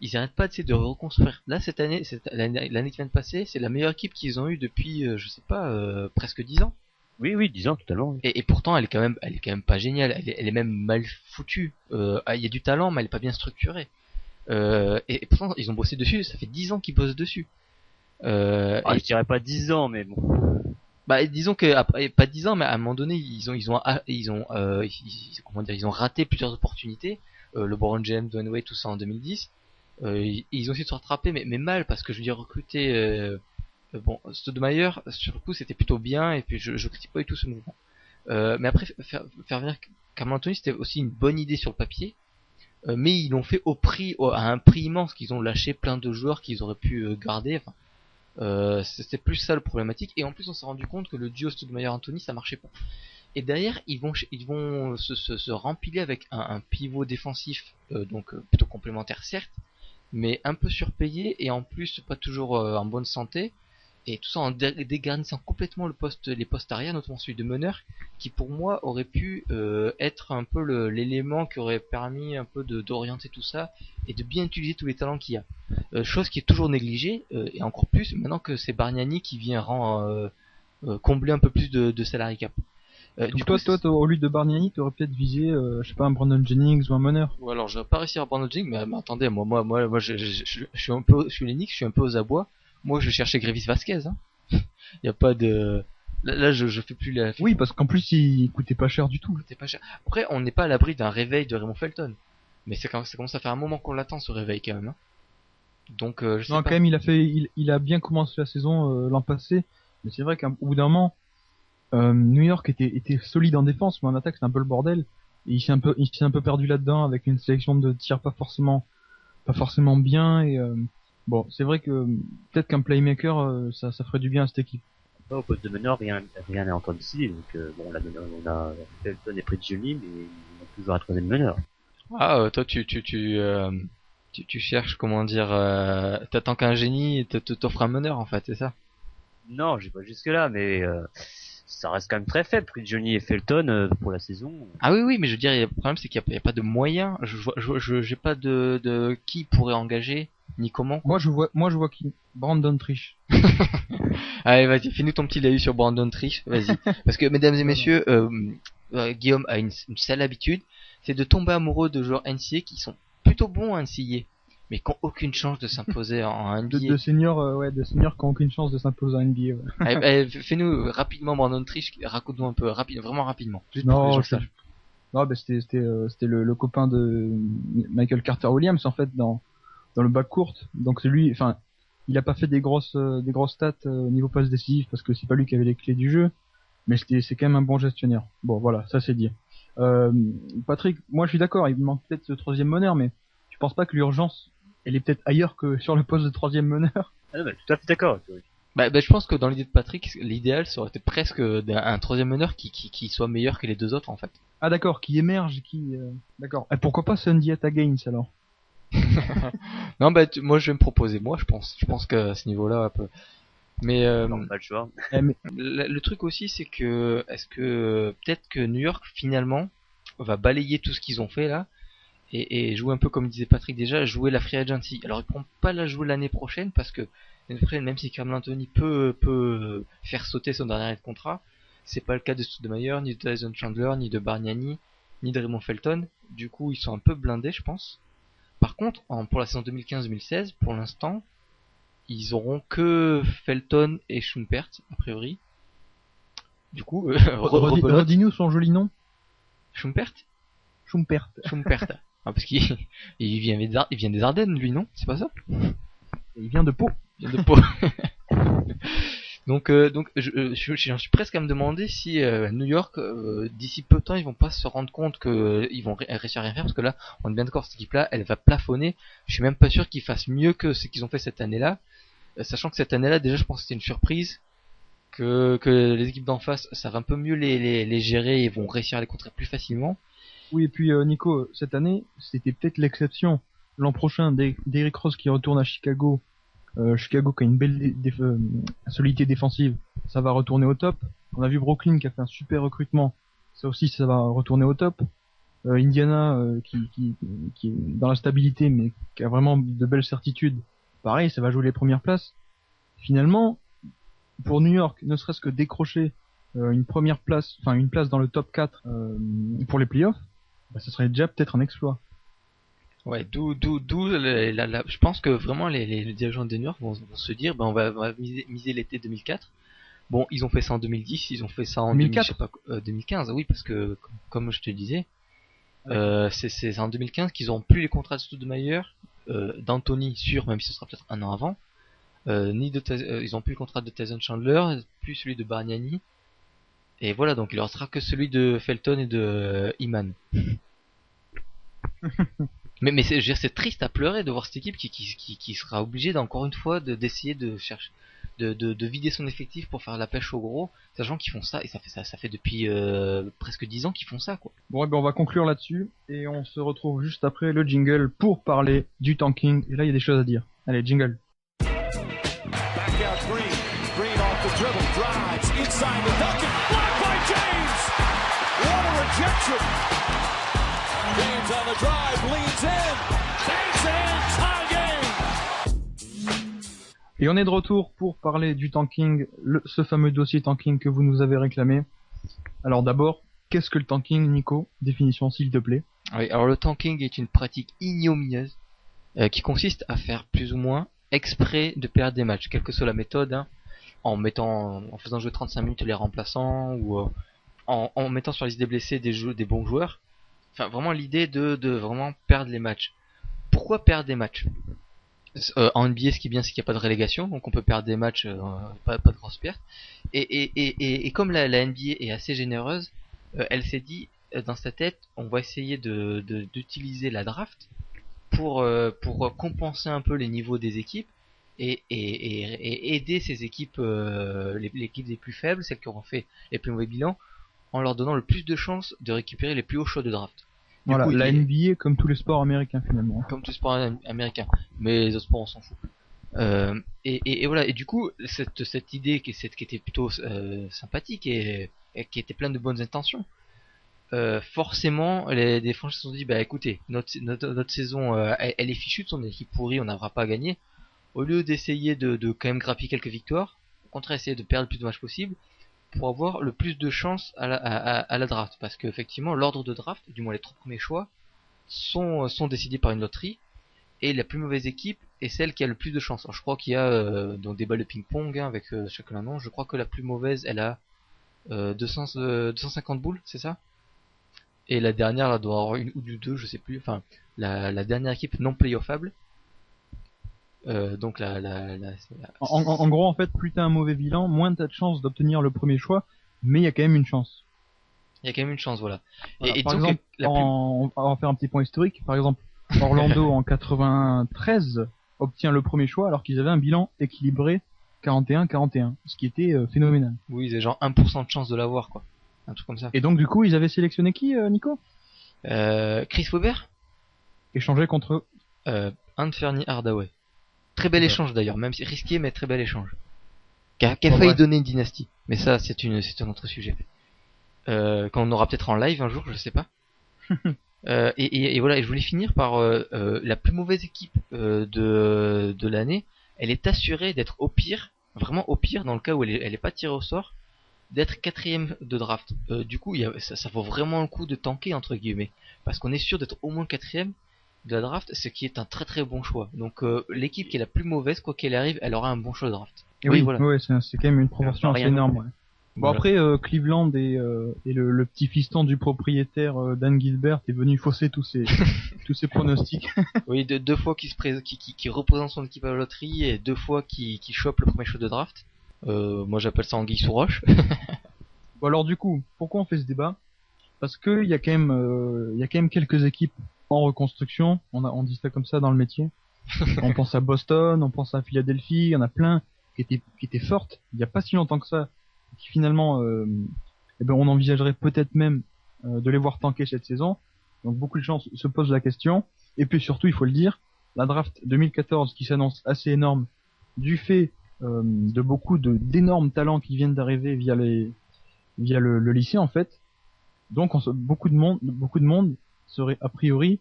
ils n'arrêtent pas de reconstruire. Là, cette année, l'année qui vient de passer, c'est la meilleure équipe qu'ils ont eue depuis, je sais pas, presque 10 ans. Oui, oui, 10 ans totalement. Oui. Et pourtant, elle est quand même pas géniale. Elle est même mal foutue. Il y a du talent, mais elle est pas bien structurée. Et pourtant, ils ont bossé dessus. Ça fait 10 ans qu'ils bossent dessus. Ah, Et je dirais pas 10 ans, mais bon. bah, disons que après, pas 10 ans, mais à un moment donné, comment dire, ils ont raté plusieurs opportunités. LeBron James, Dwayne Wade, tout ça en 2010. Ils ont essayé de se rattraper, mais mal, parce que je veux dire, recruter bon, Stoudemire, sur le coup, c'était plutôt bien, et puis je critique pas du tout ce mouvement. Mais après, faire venir Carmelo Anthony, c'était aussi une bonne idée sur le papier, mais ils l'ont fait à un prix immense, qu'ils ont lâché plein de joueurs qu'ils auraient pu garder. Enfin, c'était plus ça le problématique, et en plus on s'est rendu compte que le duo Stoudemire-Anthony ça marchait pas. Et derrière ils vont se rempiler avec un pivot défensif, donc plutôt complémentaire certes, mais un peu surpayé et en plus pas toujours en bonne santé, et tout ça en dégarnissant complètement les postes arrière, notamment celui de meneur, qui pour moi aurait pu être un peu l'élément qui aurait permis un peu d'orienter tout ça et de bien utiliser tous les talents qu'il y a. Chose qui est toujours négligée, et encore plus maintenant que c'est Bargnani qui vient combler un peu plus de salary cap. Donc toi, au lieu de Bargnani, t'aurais peut-être visé, je sais pas, un Brandon Jennings ou un meneur. Ou alors j'aurais pas réussi à Brandon Jennings, mais attendez, moi je suis je suis l'Enix, je suis un peu aux abois. Moi je cherchais Grévis Vasquez, hein. Y a pas de, là je fais plus la. Oui, parce qu'en plus il coûtait pas cher du tout. C'était pas cher. Après on n'est pas à l'abri d'un réveil de Raymond Felton, mais ça commence à faire un moment qu'on l'attend ce réveil quand même, hein. Donc je sais Non, pas. quand même, il a bien commencé la saison l'an passé, mais c'est vrai qu'au bout d'un moment, New York était solide en défense, mais en attaque c'est un peu le bordel. Et il s'est un peu perdu là-dedans avec une sélection de tirs pas forcément bien. Et bon, c'est vrai que peut-être qu'un playmaker, ça ferait du bien à cette équipe. Après, au poste de meneur, rien n'est encore décidé. Donc, bon, on a Felton et Prigioni, mais on a toujours un troisième meneur. Ah, toi, tu cherches, comment dire, t'attends qu'un génie t'offre un meneur, en fait, c'est ça? Non, j'ai pas jusque là, mais ça reste quand même très faible. Prigioni et Felton pour la saison. Ah oui, oui, mais je veux dire, le problème, c'est qu'il y a pas de moyens. J'ai pas de qui pourrait engager, ni comment, quoi. Moi je vois qui? Brandon Triche. Allez, vas-y, fais-nous ton petit laïus sur Brandon Triche, vas-y. Parce que, mesdames et messieurs, Guillaume a une sale habitude, c'est de tomber amoureux de joueurs NCAA qui sont plutôt bons en NCAA, mais qui ont aucune chance de s'imposer en NBA. De seniors qui ont aucune chance de s'imposer en NBA. Ouais. Allez, fais-nous rapidement Brandon Triche, raconte-nous un peu, vraiment rapidement. Juste pour que les Non, gens sachent. non, bah c'était le copain de Michael Carter Williams en fait dans le backcourt. Donc c'est lui, enfin, il a pas fait des grosses stats au niveau passe décisive parce que c'est pas lui qui avait les clés du jeu, mais c'est quand même un bon gestionnaire. Bon, voilà, ça c'est dit. Patrick, moi je suis d'accord, il manque peut-être ce troisième meneur, mais tu penses pas que l'urgence elle est peut-être ailleurs que sur le poste de troisième meneur? Ah non, mais tout à fait d'accord. Bah, je pense que dans l'idée de Patrick, l'idéal ça aurait été presque un troisième meneur qui soit meilleur que les deux autres, en fait. Ah d'accord, qui émerge, d'accord. Et pourquoi pas Sundiata Gaines alors? Non, bah, moi je vais me proposer, je pense que à ce niveau-là, un peu. Mais Non, pas le choix. le truc aussi, c'est que est-ce que peut-être que New York finalement va balayer tout ce qu'ils ont fait là et jouer un peu comme disait Patrick déjà, jouer la free agency. Alors ils pourront pas la jouer l'année prochaine parce que l'année prochaine, même si Carmelo Anthony peut faire sauter son dernier année de contrat, c'est pas le cas de Stoudemire, ni de Tyson Chandler, ni de Bargnani, ni de Raymond Felton. Du coup, ils sont un peu blindés, je pense. Par contre, pour la saison 2015-2016, pour l'instant, ils auront que Felton et Schumpert, a priori. Du coup, Redis-nous son joli nom. Schumpert Schumpert. Schumpert. Ah, parce qu'il il vient des Ardennes, lui, non? C'est pas ça? Il vient de Pau. Il vient de Pau. Donc j'en suis presque à me demander si New York, d'ici peu de temps, ils vont pas se rendre compte que ils vont réussir à rien faire, parce que là, on est bien d'accord, cette équipe-là, elle va plafonner. Je suis même pas sûr qu'ils fassent mieux que ce qu'ils ont fait cette année-là. sachant que cette année-là, déjà, je pense que c'était une surprise, que les équipes d'en face savent un peu mieux les gérer et vont réussir à les contrer plus facilement. Oui, et puis Nico, cette année, c'était peut-être l'exception. L'an prochain, Derrick Rose qui retourne à Chicago, Chicago qui a une belle solidité défensive, ça va retourner au top. On a vu Brooklyn qui a fait un super recrutement, ça aussi ça va retourner au top. Indiana qui est dans la stabilité mais qui a vraiment de belles certitudes, pareil, ça va jouer les premières places. Finalement, pour New York, ne serait-ce que décrocher une première place, enfin une place dans le top 4 pour les playoffs, bah, ce serait déjà peut-être un exploit. Ouais, je pense que vraiment les dirigeants de New York vont se dire, on va miser l'été 2004. Bon, ils ont fait ça en 2010, ils ont fait ça en 2004 je sais pas, 2015, oui, parce que comme je te disais, c'est en 2015 qu'ils auront plus les contrats de Stoudemire, d'Anthony sûr, même si ce sera peut-être un an avant, ils ont plus le contrat de Tyson Chandler, plus celui de Bargnani, et voilà, donc il leur restera que celui de Felton et de Iman. Mais je veux dire, c'est triste à pleurer de voir cette équipe qui sera obligée d'encore une fois d'essayer de chercher de vider son effectif pour faire la pêche au gros, sachant qu'ils font ça et ça fait depuis presque 10 ans qu'ils font ça, quoi. Bon, on va conclure là-dessus et on se retrouve juste après le jingle pour parler du tanking. Et là, il y a des choses à dire. Allez, jingle. Back out Green. Green off the dribble. Drives inside the Duncan. Blocked by James. What a rejection. James on the drive. Leans in. Banks it in. Tie game. Et on est de retour pour parler du tanking, ce fameux dossier tanking que vous nous avez réclamé. Alors d'abord, qu'est-ce que le tanking, Nico? Définition s'il te plaît. Oui, alors le tanking est une pratique ignominieuse qui consiste à faire plus ou moins exprès de perdre des matchs, quelle que soit la méthode, hein, en faisant jouer 35 minutes les remplaçants ou en mettant sur la liste des blessés des bons joueurs. Enfin, vraiment l'idée de vraiment perdre les matchs. Pourquoi perdre des matchs? En NBA, ce qui est bien, c'est qu'il n'y a pas de relégation, donc on peut perdre des matchs, pas de grosses pertes. Et comme la NBA est assez généreuse, elle s'est dit dans sa tête, on va essayer d'utiliser la draft pour compenser un peu les niveaux des équipes et aider ces équipes, l'équipe les plus faibles, celles qui auront fait les plus mauvais bilans, en leur donnant le plus de chances de récupérer les plus hauts choix de draft. Voilà, la NBA comme tous les sports américains finalement. Comme tous les sports américains, mais les autres sports on s'en fout. Et voilà, et du coup cette idée qui était plutôt sympathique et qui était pleine de bonnes intentions, forcément des franchises se sont dit, bah écoutez, notre saison elle est fichue, son équipe pourrie, on n'aura pas à gagner. Au lieu d'essayer de quand même grappiller quelques victoires, au contraire essayer de perdre le plus de matchs possible pour avoir le plus de chances à la draft, parce que effectivement l'ordre de draft, du moins les 3 premiers choix, sont décidés par une loterie, et la plus mauvaise équipe est celle qui a le plus de chances. Alors, je crois qu'il y a donc des balles de ping-pong hein, avec chacun un nom. Je crois que la plus mauvaise elle a 250 boules, c'est ça? Et la dernière elle doit avoir une ou deux, je sais plus. Enfin, la dernière équipe non playoffable. Donc En gros, en fait, plus t'as un mauvais bilan, moins t'as de chances d'obtenir le premier choix, mais il y a quand même une chance. Il y a quand même une chance, voilà. Voilà, par exemple, on va faire un petit point historique. Par exemple, Orlando en 93 obtient le premier choix alors qu'ils avaient un bilan équilibré 41-41, ce qui était phénoménal. Oui, ils avaient genre 1% de chance de l'avoir, quoi. Un truc comme ça. Et donc, du coup, ils avaient sélectionné qui, Nico? Chris Webber Échangé contre Anthony Hardaway. Très bel échange d'ailleurs, même si risqué, mais très bel échange. Qui a failli donner une dynastie. Mais ça, c'est un autre sujet. Quand on aura peut-être en live un jour, je sais pas. Et voilà, et je voulais finir par la plus mauvaise équipe de l'année. Elle est assurée d'être au pire, vraiment au pire, dans le cas où elle est pas tirée au sort, d'être 4ème de draft. Du coup, ça vaut vraiment le coup de tanker entre guillemets, parce qu'on est sûr d'être au moins 4ème de la draft, ce qui est un très très bon choix. Donc l'équipe qui est la plus mauvaise, quoi qu'elle arrive, elle aura un bon choix de draft. Et oui, voilà. Ouais, c'est quand même une proportion assez énorme. Ouais. Bon voilà. Après Cleveland et le petit fiston du propriétaire Dan Gilbert est venu fausser tous ses pronostics. Oui, deux fois qui représente son équipe à la loterie et 2 fois qui chope le premier choix de draft. Moi j'appelle ça anguille sous roche. Bon alors du coup, pourquoi on fait ce débat? Parce que il y a quand même quelques équipes en reconstruction, on dit ça comme ça dans le métier, On pense à Boston, on pense à Philadelphie, il y en a plein qui étaient fortes il y a pas si longtemps que ça, qui finalement, eh ben on envisagerait peut-être même de les voir tanker cette saison. Donc beaucoup de gens se posent la question. Et puis surtout, il faut le dire, la draft 2014 qui s'annonce assez énorme du fait de beaucoup d'énormes talents qui viennent d'arriver via le lycée en fait. Donc beaucoup de monde serait a priori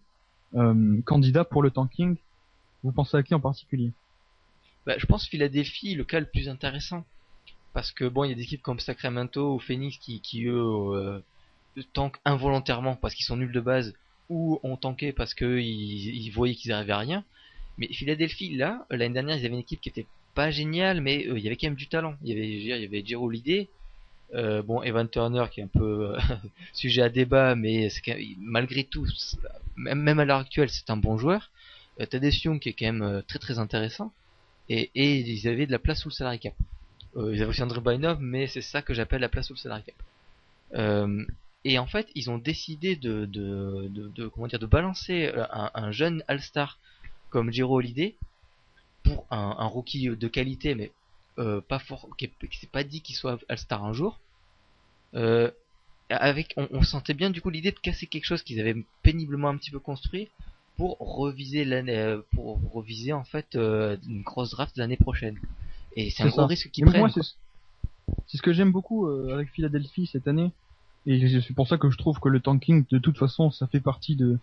candidat pour le tanking. Vous pensez à qui en particulier? Bah, je pense Philadelphie, le cas le plus intéressant. Parce que bon, il y a des équipes comme Sacramento ou Phoenix qui eux, tankent involontairement parce qu'ils sont nuls de base ou ont tanké parce qu'ils voyaient qu'ils arrivaient à rien. Mais Philadelphie, là, l'année dernière, ils avaient une équipe qui était pas géniale, mais il y avait quand même du talent. Il y avait Jero Holiday, bon, Evan Turner qui est un peu sujet à débat, mais malgré tout, même à l'heure actuelle, c'est un bon joueur. Thaddeus Young qui est quand même très très intéressant. Et ils avaient de la place sous le salary cap. Ils avaient aussi André Bynum, mais c'est ça que j'appelle la place sous le salary cap. Et en fait, ils ont décidé comment dire, de balancer un jeune All-Star comme Jero Holiday pour un rookie de qualité, mais pas fort, qui s'est pas dit qu'il soit All-Star un jour. On sentait bien du coup l'idée de casser quelque chose qu'ils avaient péniblement un petit peu construit pour reviser en fait une grosse draft l'année prochaine. Et c'est un gros risque qu'ils prennent. Moi, c'est ce que j'aime beaucoup avec Philadelphie cette année. Et c'est pour ça que je trouve que le tanking, de toute façon, ça fait partie de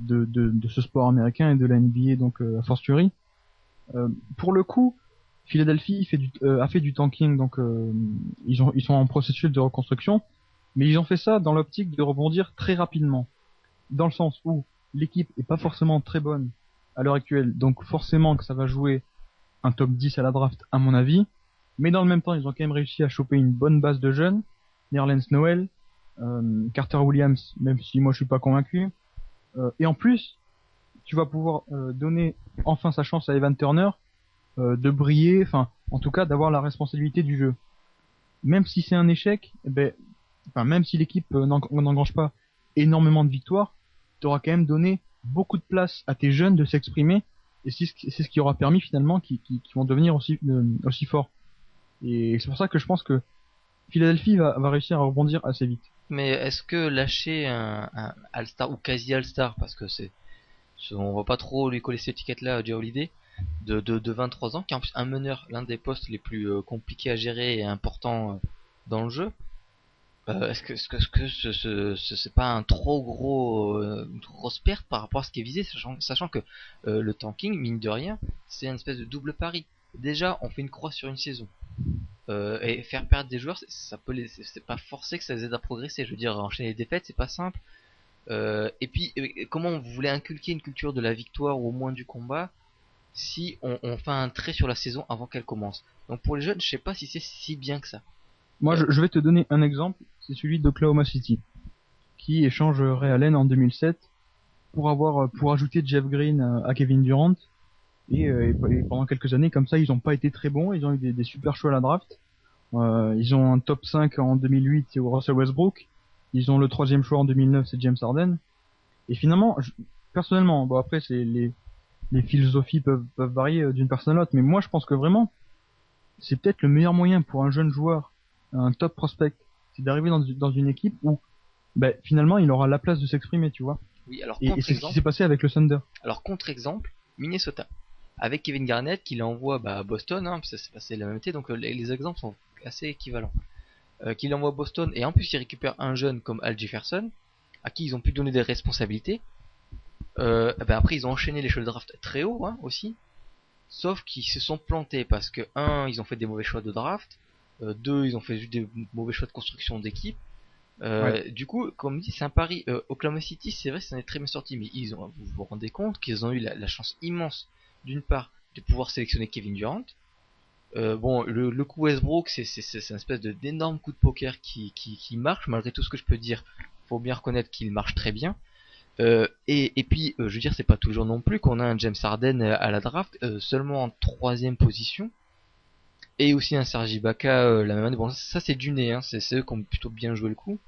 ce sport américain et de la NBA, donc a fortiori. Pour le coup, Philadelphie a fait du tanking, donc ils sont en processus de reconstruction, mais ils ont fait ça dans l'optique de rebondir très rapidement, dans le sens où l'équipe est pas forcément très bonne à l'heure actuelle, donc forcément que ça va jouer un top 10 à la draft à mon avis, mais dans le même temps ils ont quand même réussi à choper une bonne base de jeunes, Nerlens Noel, Carter Williams, même si moi je suis pas convaincu, et en plus tu vas pouvoir donner enfin sa chance à Evan Turner de briller, enfin en tout cas d'avoir la responsabilité du jeu. Même si c'est un échec, même si l'équipe n'engrange pas énormément de victoires, tu auras quand même donné beaucoup de place à tes jeunes de s'exprimer, et c'est ce qui aura permis finalement qu'ils vont devenir aussi forts. Et c'est pour ça que je pense que Philadelphie va réussir à rebondir assez vite. Mais est-ce que lâcher un All-Star ou quasi All-Star, parce que on va pas trop lui coller cette étiquette-là à Jay Holiday, de 23 ans, qui est en plus un meneur, l'un des postes les plus compliqués à gérer et importants dans le jeu, est-ce que c'est pas un trop gros, une trop grosse perte par rapport à ce qui est visé, sachant que le tanking, mine de rien, c'est une espèce de double pari. Déjà, on fait une croix sur une saison. Et faire perdre des joueurs, c'est pas forcé que ça les aide à progresser. Je veux dire, enchaîner les défaites, c'est pas simple. Et puis, comment vous voulez inculquer une culture de la victoire ou au moins du combat si on fait un trait sur la saison avant qu'elle commence? Donc pour les jeunes, je sais pas si c'est si bien que ça. Moi, je vais te donner un exemple, c'est celui d'Oklahoma City, qui échange Ray Allen en 2007 pour ajouter Jeff Green à Kevin Durant. Et pendant quelques années, comme ça, ils n'ont pas été très bons. Ils ont eu des super choix à la draft. Ils ont un top 5 en 2008, c'est Russell Westbrook. Ils ont le troisième choix en 2009, c'est James Harden. Et finalement, personnellement, bon après, les philosophies peuvent varier d'une personne à l'autre, mais moi, je pense que vraiment, c'est peut-être le meilleur moyen pour un jeune joueur, un top prospect, c'est d'arriver dans une équipe où, finalement, il aura la place de s'exprimer, tu vois. Oui, alors et c'est ce qui s'est passé avec le Thunder. Alors contre-exemple, Minnesota. Avec Kevin Garnett qui l'envoie à Boston, hein, ça s'est passé la même été, donc les exemples sont assez équivalents. Qui l'envoie à Boston, et en plus il récupère un jeune comme Al Jefferson, à qui ils ont pu donner des responsabilités. Après ils ont enchaîné les choix de draft très haut hein, aussi, sauf qu'ils se sont plantés parce que ils ont fait des mauvais choix de draft, 2 ils ont fait juste des mauvais choix de construction d'équipe. Ouais. Du coup, comme dit, c'est un pari. Oklahoma City, c'est vrai, ça en est très bien sorti, mais vous vous rendez compte qu'ils ont eu la chance immense, d'une part, de pouvoir sélectionner Kevin Durant. Bon, le coup Westbrook, c'est une espèce d'énorme coup de poker qui marche, malgré tout ce que je peux dire. Faut bien reconnaître qu'il marche très bien. Et puis, je veux dire, c'est pas toujours non plus qu'on a un James Harden à la draft, seulement en 3ème position. Et aussi un Serge Ibaka la même année. Bon, ça c'est du nez, hein. C'est eux qui ont plutôt bien joué le coup.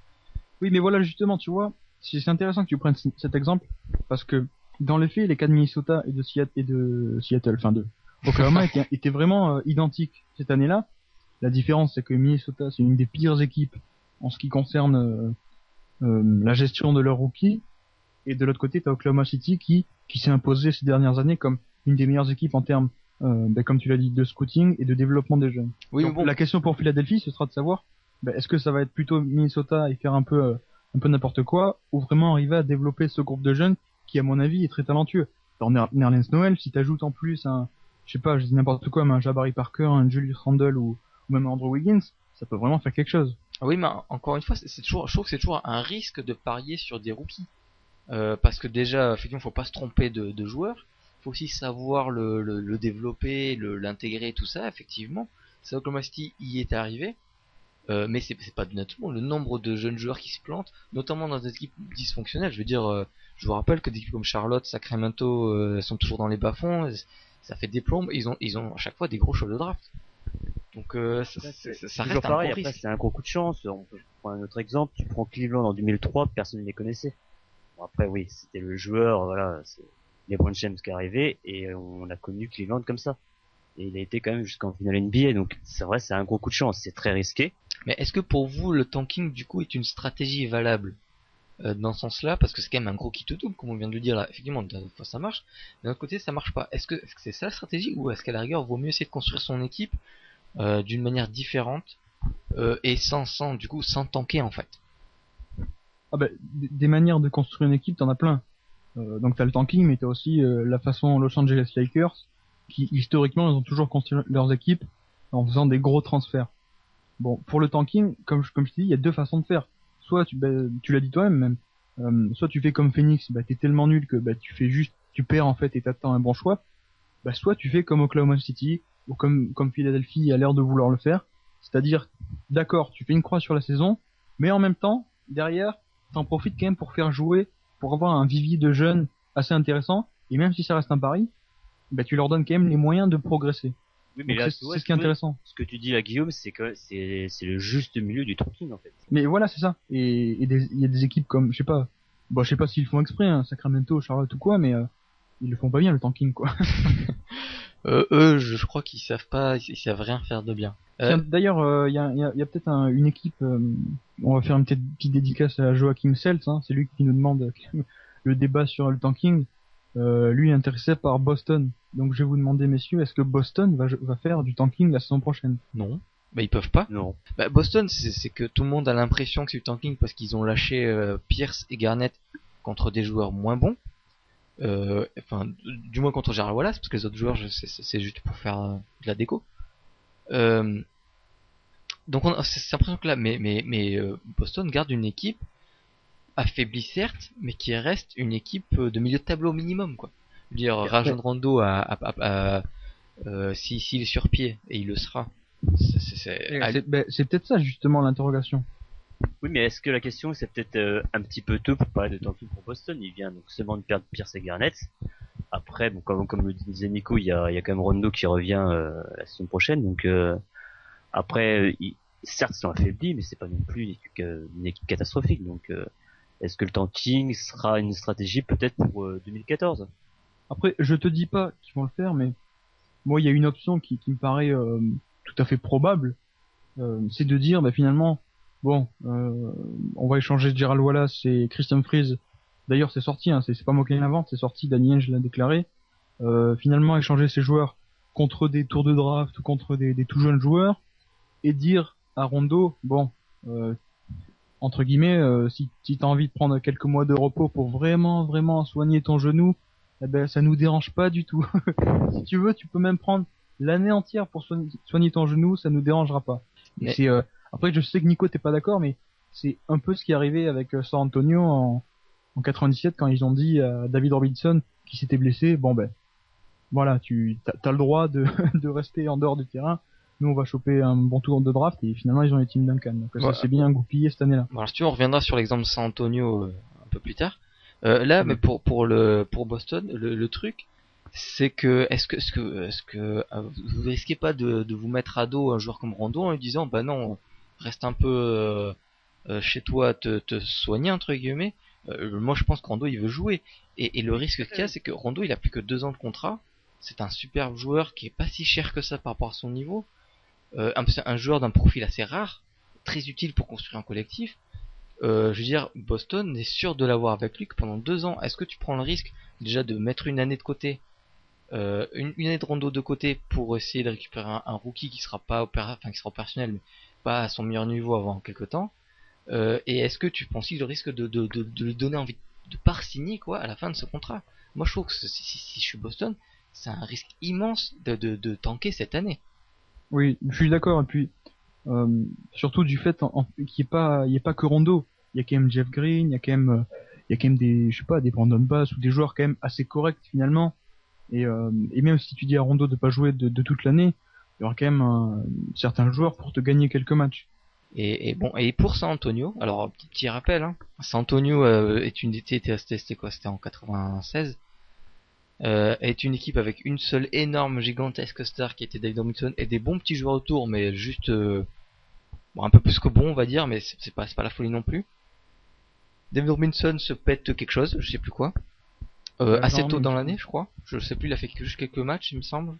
Oui, mais voilà, justement, tu vois, c'est intéressant que tu prennes cet exemple, parce que dans les faits, les cas de Minnesota et de Seattle, enfin de Oklahoma étaient vraiment identiques cette année-là. La différence, c'est que Minnesota, c'est une des pires équipes en ce qui concerne la gestion de leurs rookies. Et de l'autre côté, t'as Oklahoma City qui s'est imposé ces dernières années comme une des meilleures équipes en termes, comme tu l'as dit, de scouting et de développement des jeunes. Oui, Donc, mais bon. la question pour Philadelphie, ce sera de savoir, est-ce que ça va être plutôt Minnesota et faire un peu n'importe quoi, ou vraiment arriver à développer ce groupe de jeunes qui, à mon avis, est très talentueux. Dans Nerlens Noel, si t'ajoutes en plus je sais pas, je dis n'importe quoi, mais un Jabari Parker, un Julius Randle ou même Andrew Wiggins, ça peut vraiment faire quelque chose. Oui, mais encore une fois, c'est toujours, je trouve que c'est toujours un risque de parier sur des rookies. Parce que déjà, effectivement, faut pas se tromper de joueurs. Faut aussi savoir le développer, l'intégrer, tout ça, effectivement. Ça, Oklahoma City y est arrivé. Mais c'est pas donné à tout le monde. Le nombre de jeunes joueurs qui se plantent, notamment dans des équipes dysfonctionnelles. Je veux dire, je vous rappelle que des équipes comme Charlotte, Sacramento sont toujours dans les bas-fonds. Ça fait des plombes. Ils ont à chaque fois des gros choix de draft. Donc ça toujours reste un pareil. gros Après, risque. c'est un gros coup de chance. On peut prendre un autre exemple. Tu prends Cleveland en 2003, personne ne les connaissait. Bon, après, oui, c'était le joueur, voilà, c'est LeBron James qui est arrivé et on a connu Cleveland comme ça. Et il a été quand même jusqu'en finale NBA, donc c'est vrai, c'est un gros coup de chance, c'est très risqué. Mais est-ce que pour vous, le tanking, du coup, est une stratégie valable dans ce sens-là? Parce que c'est quand même un gros kit double, comme on vient de le dire là. Effectivement, d'une fois ça marche. D'un autre côté, ça marche pas. Est-ce que c'est ça la stratégie? Ou est-ce qu'à la rigueur, vaut mieux essayer de construire son équipe d'une manière différente et sans tanker en fait? Des manières de construire une équipe, t'en as plein. Donc t'as le tanking, mais t'as aussi la façon Los Angeles Lakers, qui historiquement ils ont toujours construit leurs équipes en faisant des gros transferts. Bon, pour le tanking, comme je te dis, il y a deux façons de faire. Soit tu l'as dit toi-même même, soit tu fais comme Phoenix, t'es tellement nul que tu perds en fait et t'attends un bon choix. Soit tu fais comme Oklahoma City ou comme Philadelphie a l'air de vouloir le faire, c'est-à-dire d'accord, tu fais une croix sur la saison, mais en même temps derrière t'en profites quand même pour faire jouer, pour avoir un vivier de jeunes assez intéressant, et même si ça reste un pari, tu leur donnes quand même les moyens de progresser. Oui, mais donc là, c'est ce qui est intéressant. Ce que tu dis là, Guillaume, c'est que c'est le juste milieu du tanking en fait. Mais voilà, c'est ça. Et il y a des équipes comme, je sais pas s'ils font exprès, hein, Sacramento, Charlotte ou quoi, mais ils le font pas bien le tanking quoi. Eux, je crois qu'ils savent pas, ils savent rien faire de bien. Tiens, d'ailleurs, il y a peut-être une équipe. On va faire une petite dédicace à Joachim Seltz, hein, c'est lui qui nous demande le débat sur le tanking. Lui est intéressé par Boston. Donc je vais vous demander, messieurs, est-ce que Boston va faire du tanking la saison prochaine? Non. Ils peuvent pas. Non. Boston, c'est que tout le monde a l'impression que c'est du tanking parce qu'ils ont lâché Pierce et Garnett contre des joueurs moins bons. Du moins contre Gerald Wallace, parce que les autres joueurs, c'est juste pour faire de la déco. Donc c'est l'impression que là, mais Boston garde une équipe affaiblie certes, mais qui reste une équipe de milieu de tableau au minimum, quoi. Je veux dire, Rajon Rondo s'il est sur pied, et il le sera. C'est peut-être ça justement l'interrogation. Oui, mais est-ce que la question c'est peut-être un petit peu tôt pour parler de tanking pour Boston? Il vient donc seulement de perdre Pierce et Garnett. Après, bon, comme le disait Nico, il y a quand même Rondo qui revient la saison prochaine. Donc après, certes ils sont affaiblis, mais c'est pas non plus une équipe catastrophique. Donc est-ce que le tanking sera une stratégie peut-être pour 2014? Après, je te dis pas qu'ils vont le faire, mais moi il y a une option qui me paraît tout à fait probable, c'est de dire finalement bon, on va échanger Gerald Wallace et Christian Freeze. D'ailleurs, c'est sorti, hein, c'est pas moi qui l'invente, c'est sorti, Danny Ainge l'a déclaré. Finalement, échanger ces joueurs contre des tours de draft ou contre des tout jeunes joueurs et dire à Rondo, bon, entre guillemets, si t'as envie de prendre quelques mois de repos pour vraiment soigner ton genou, ça nous dérange pas du tout. Si tu veux, tu peux même prendre l'année entière pour soigner ton genou, ça nous dérangera pas. Mais c'est après, je sais que Nico t'es pas d'accord, mais c'est un peu ce qui est arrivé avec San Antonio en 97 quand ils ont dit à David Robinson qui s'était blessé, bon voilà, t'as le droit de rester en dehors du terrain. Nous on va choper un bon tour de draft et finalement ils ont eu Tim Duncan. Donc ça s'est bien goupillé cette année-là. Alors si tu veux, on reviendra sur l'exemple de San Antonio un peu plus tard. Mais pour Boston, le truc, c'est que est-ce que vous risquez pas de vous mettre à dos un joueur comme Rondo en lui disant non, reste un peu chez toi te soigner entre guillemets, Moi, je pense que Rondo, il veut jouer. Et le risque qu'il y a, c'est que Rondo, il a plus que 2 ans de contrat. C'est un superbe joueur qui est pas si cher que ça par rapport à son niveau. C'est un joueur d'un profil assez rare, très utile pour construire un collectif. Je veux dire, Boston est sûr de l'avoir avec lui que pendant 2 ans. Est-ce que tu prends le risque déjà de mettre une année de côté, une année de Rondo de côté pour essayer de récupérer un rookie qui sera pas qui sera opérationnel, mais pas à son meilleur niveau avant quelques temps. Et est-ce que tu penses qu'il risque de lui donner envie de pas signer quoi à la fin de ce contrat? Moi, je trouve que si je suis Boston, c'est un risque immense de tanker cette année. Oui, je suis d'accord. Et puis, surtout du fait qu'il n'y ait pas que Rondo. Il y a quand même Jeff Green, il y a quand même des, je sais pas, des Brandon Bass ou des joueurs quand même assez corrects finalement. Et même si tu dis à Rondo de pas jouer de toute l'année, il y aura quand même certains joueurs pour te gagner quelques matchs. Et bon, et pour San Antonio, alors petit rappel, hein, San Antonio c'était quoi? C'était en 96. Est une équipe avec une seule énorme gigantesque star qui était David Robinson et des bons petits joueurs autour, mais juste bon, un peu plus que bon on va dire, mais c'est pas la folie non plus. David Robinson se pète quelque chose, je sais plus quoi, assez tôt dans l'année je crois, je sais plus, il a fait juste quelques matchs il me semble.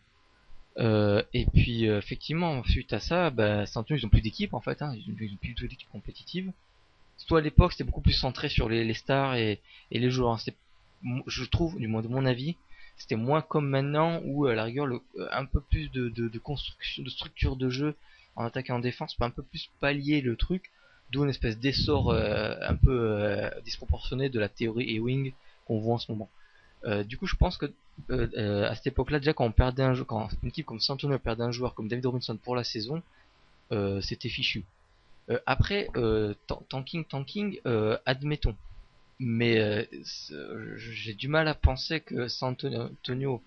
Et puis effectivement suite à ça, bah, San Antonio ils ont plus d'équipe en fait, hein, ils ont plus du tout d'équipe compétitive. Surtout à l'époque c'était beaucoup plus centré sur les stars et les joueurs, hein. Je trouve, du moins de mon avis, c'était moins comme maintenant où à la rigueur un peu plus de construction, de structure de jeu en attaque et en défense peut un peu plus pallier le truc, d'où une espèce d'essor un peu disproportionné de la théorie Ewing qu'on voit en ce moment. Du coup je pense que à cette époque là déjà quand on perdait quand une équipe comme San Antonio perdait un joueur comme David Robinson pour la saison, c'était fichu. Après tanking, admettons, mais j'ai du mal à penser que San Antonio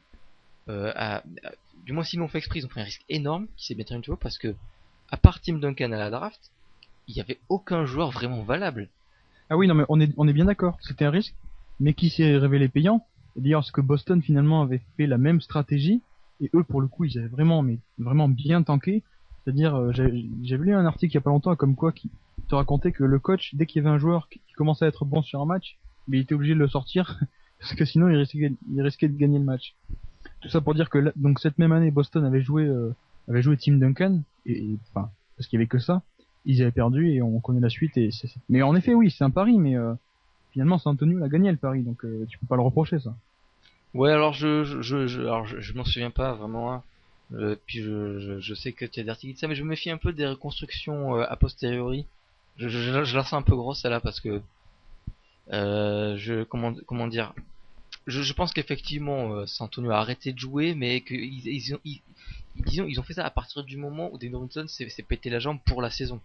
du moins s'ils l'ont fait exprès, ils ont pris un risque énorme qui s'est bien terminé parce que à part Tim Duncan à la draft, il y avait aucun joueur vraiment valable. Ah oui, non mais on est bien d'accord. C'était un risque, mais qui s'est révélé payant. Et d'ailleurs, parce que Boston finalement avait fait la même stratégie et eux pour le coup ils avaient vraiment bien tanké. C'est-à-dire, j'avais lu un article il y a pas longtemps comme quoi qui te racontait que le coach, dès qu'il y avait un joueur qui commençait à être bon sur un match, mais il était obligé de le sortir parce que sinon il risquait de gagner le match. Tout ça pour dire que donc cette même année Boston avait joué Tim Duncan enfin parce qu'il y avait que ça, ils avaient perdu et on connaît la suite mais en effet oui c'est un pari mais finalement San Antonio a gagné le pari donc tu peux pas le reprocher ça. Ouais, alors je m'en souviens pas vraiment, hein. Puis je sais que tu as des articles de ça, mais je me méfie un peu des reconstructions a posteriori. Je la sens un peu grosse celle-là parce que comment dire, je pense qu'effectivement San Antonio a arrêté de jouer, mais que disons ils ont fait ça à partir du moment où David Robinson s'est pété la jambe pour la saison.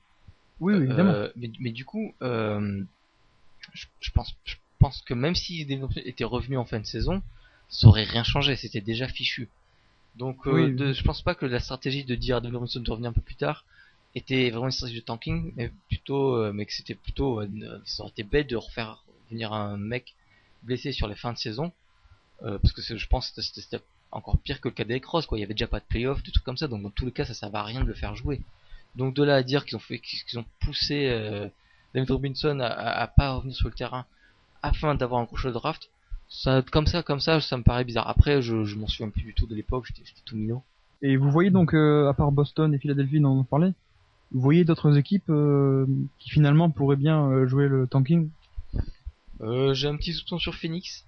Oui, oui évidemment. Mais du coup, je pense que même si David Robinson était revenu en fin de saison, ça aurait rien changé, c'était déjà fichu. Donc Oui, je pense pas que la stratégie de dire à David Robinson de revenir un peu plus tard était vraiment une stratégie de tanking, mais que c'était plutôt ça aurait été bête de refaire venir un mec blessé sur les fins de saison, parce que je pense que c'était encore pire que le cas d'Eric Rose, quoi. Il y avait déjà pas de playoff, des trucs comme ça, donc dans tous les cas ça servait à rien de le faire jouer. Donc de là à dire qu'ils ont poussé David Robinson à pas revenir sur le terrain afin d'avoir un gros draft, ça ça me paraît bizarre. Après je m'en souviens plus du tout de l'époque, j'étais tout minot. Et vous voyez donc à part Boston et Philadelphie dont on parlait, vous voyez d'autres équipes qui finalement pourraient bien jouer le tanking? J'ai un petit soupçon sur Phoenix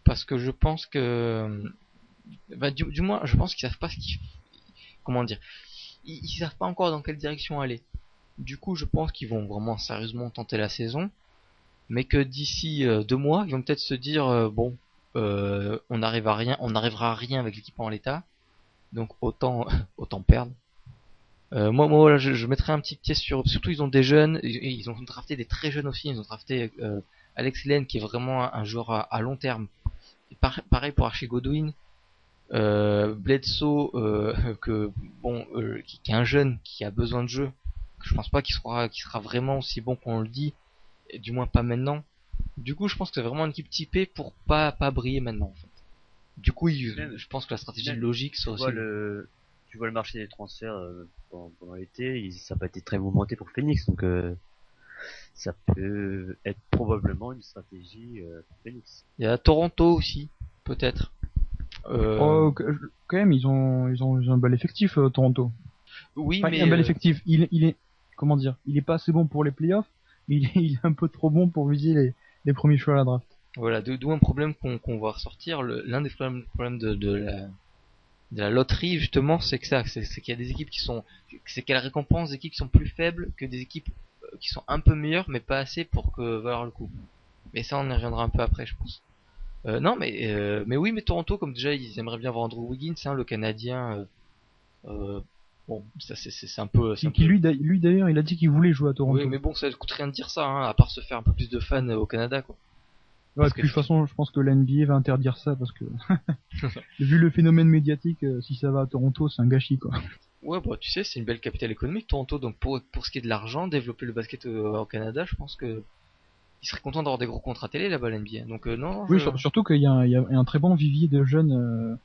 parce que je pense que du moins je pense qu'ils savent pas comment dire, ils savent pas encore dans quelle direction aller. Du coup je pense qu'ils vont vraiment sérieusement tenter la saison, mais que d'ici 2 mois ils vont peut-être se dire bon on n'arrivera à rien avec l'équipe en l'état, donc autant autant perdre. Moi voilà, je mettrais un petit pied surtout ils ont des jeunes, ils ont drafté des très jeunes aussi, ils ont drafté Alex Len qui est vraiment un joueur à long terme. Et pareil pour Archie Godwin, Bledsoe qui est un jeune qui a besoin de jeu. Je pense pas qu'il sera vraiment aussi bon qu'on le dit, et du moins pas maintenant. Du coup, je pense que c'est vraiment une équipe typée pour pas briller maintenant en fait. Du coup, je pense que la stratégie logique c'est aussi tu vois le marché des transferts pendant l'été, ça n'a pas été très mouvementé pour Phoenix, donc ça peut être probablement une stratégie pour Phoenix. Il y a Toronto aussi, peut-être. Oh, quand même, ils ont un bel effectif, Toronto. Oui, Enfin, mais un bel effectif. Il est, comment dire, il est pas assez bon pour les playoffs, mais il est un peu trop bon pour viser les premiers choix à la draft. voilà, d'où un problème qu'on va ressortir. L'un des problèmes de la loterie, justement, c'est que c'est qu'il y a des équipes c'est qu'elle récompense des équipes qui sont plus faibles que des équipes qui sont un peu meilleures, mais pas assez pour que valoir le coup. Mais ça, on y reviendra un peu après, je pense. Non, mais oui, mais Toronto, comme déjà, ils aimeraient bien voir Andrew Wiggins, hein, le Canadien. Bon, ça c'est un peu. Lui d'ailleurs, il a dit qu'il voulait jouer à Toronto. Oui, mais bon, ça coûte rien de dire ça, hein, à part se faire un peu plus de fans au Canada, quoi. Ouais, puis de toute façon, je pense que la NBA va interdire ça parce que vu le phénomène médiatique, si ça va à Toronto, c'est un gâchis quoi. Ouais, bah tu sais, c'est une belle capitale économique, Toronto, donc pour ce qui est de l'argent, développer le basket au Canada, je pense que ils seraient contents d'avoir des gros contrats télé là-bas, la NBA. Donc non. Oui, surtout qu'il y a un très bon vivier de jeunes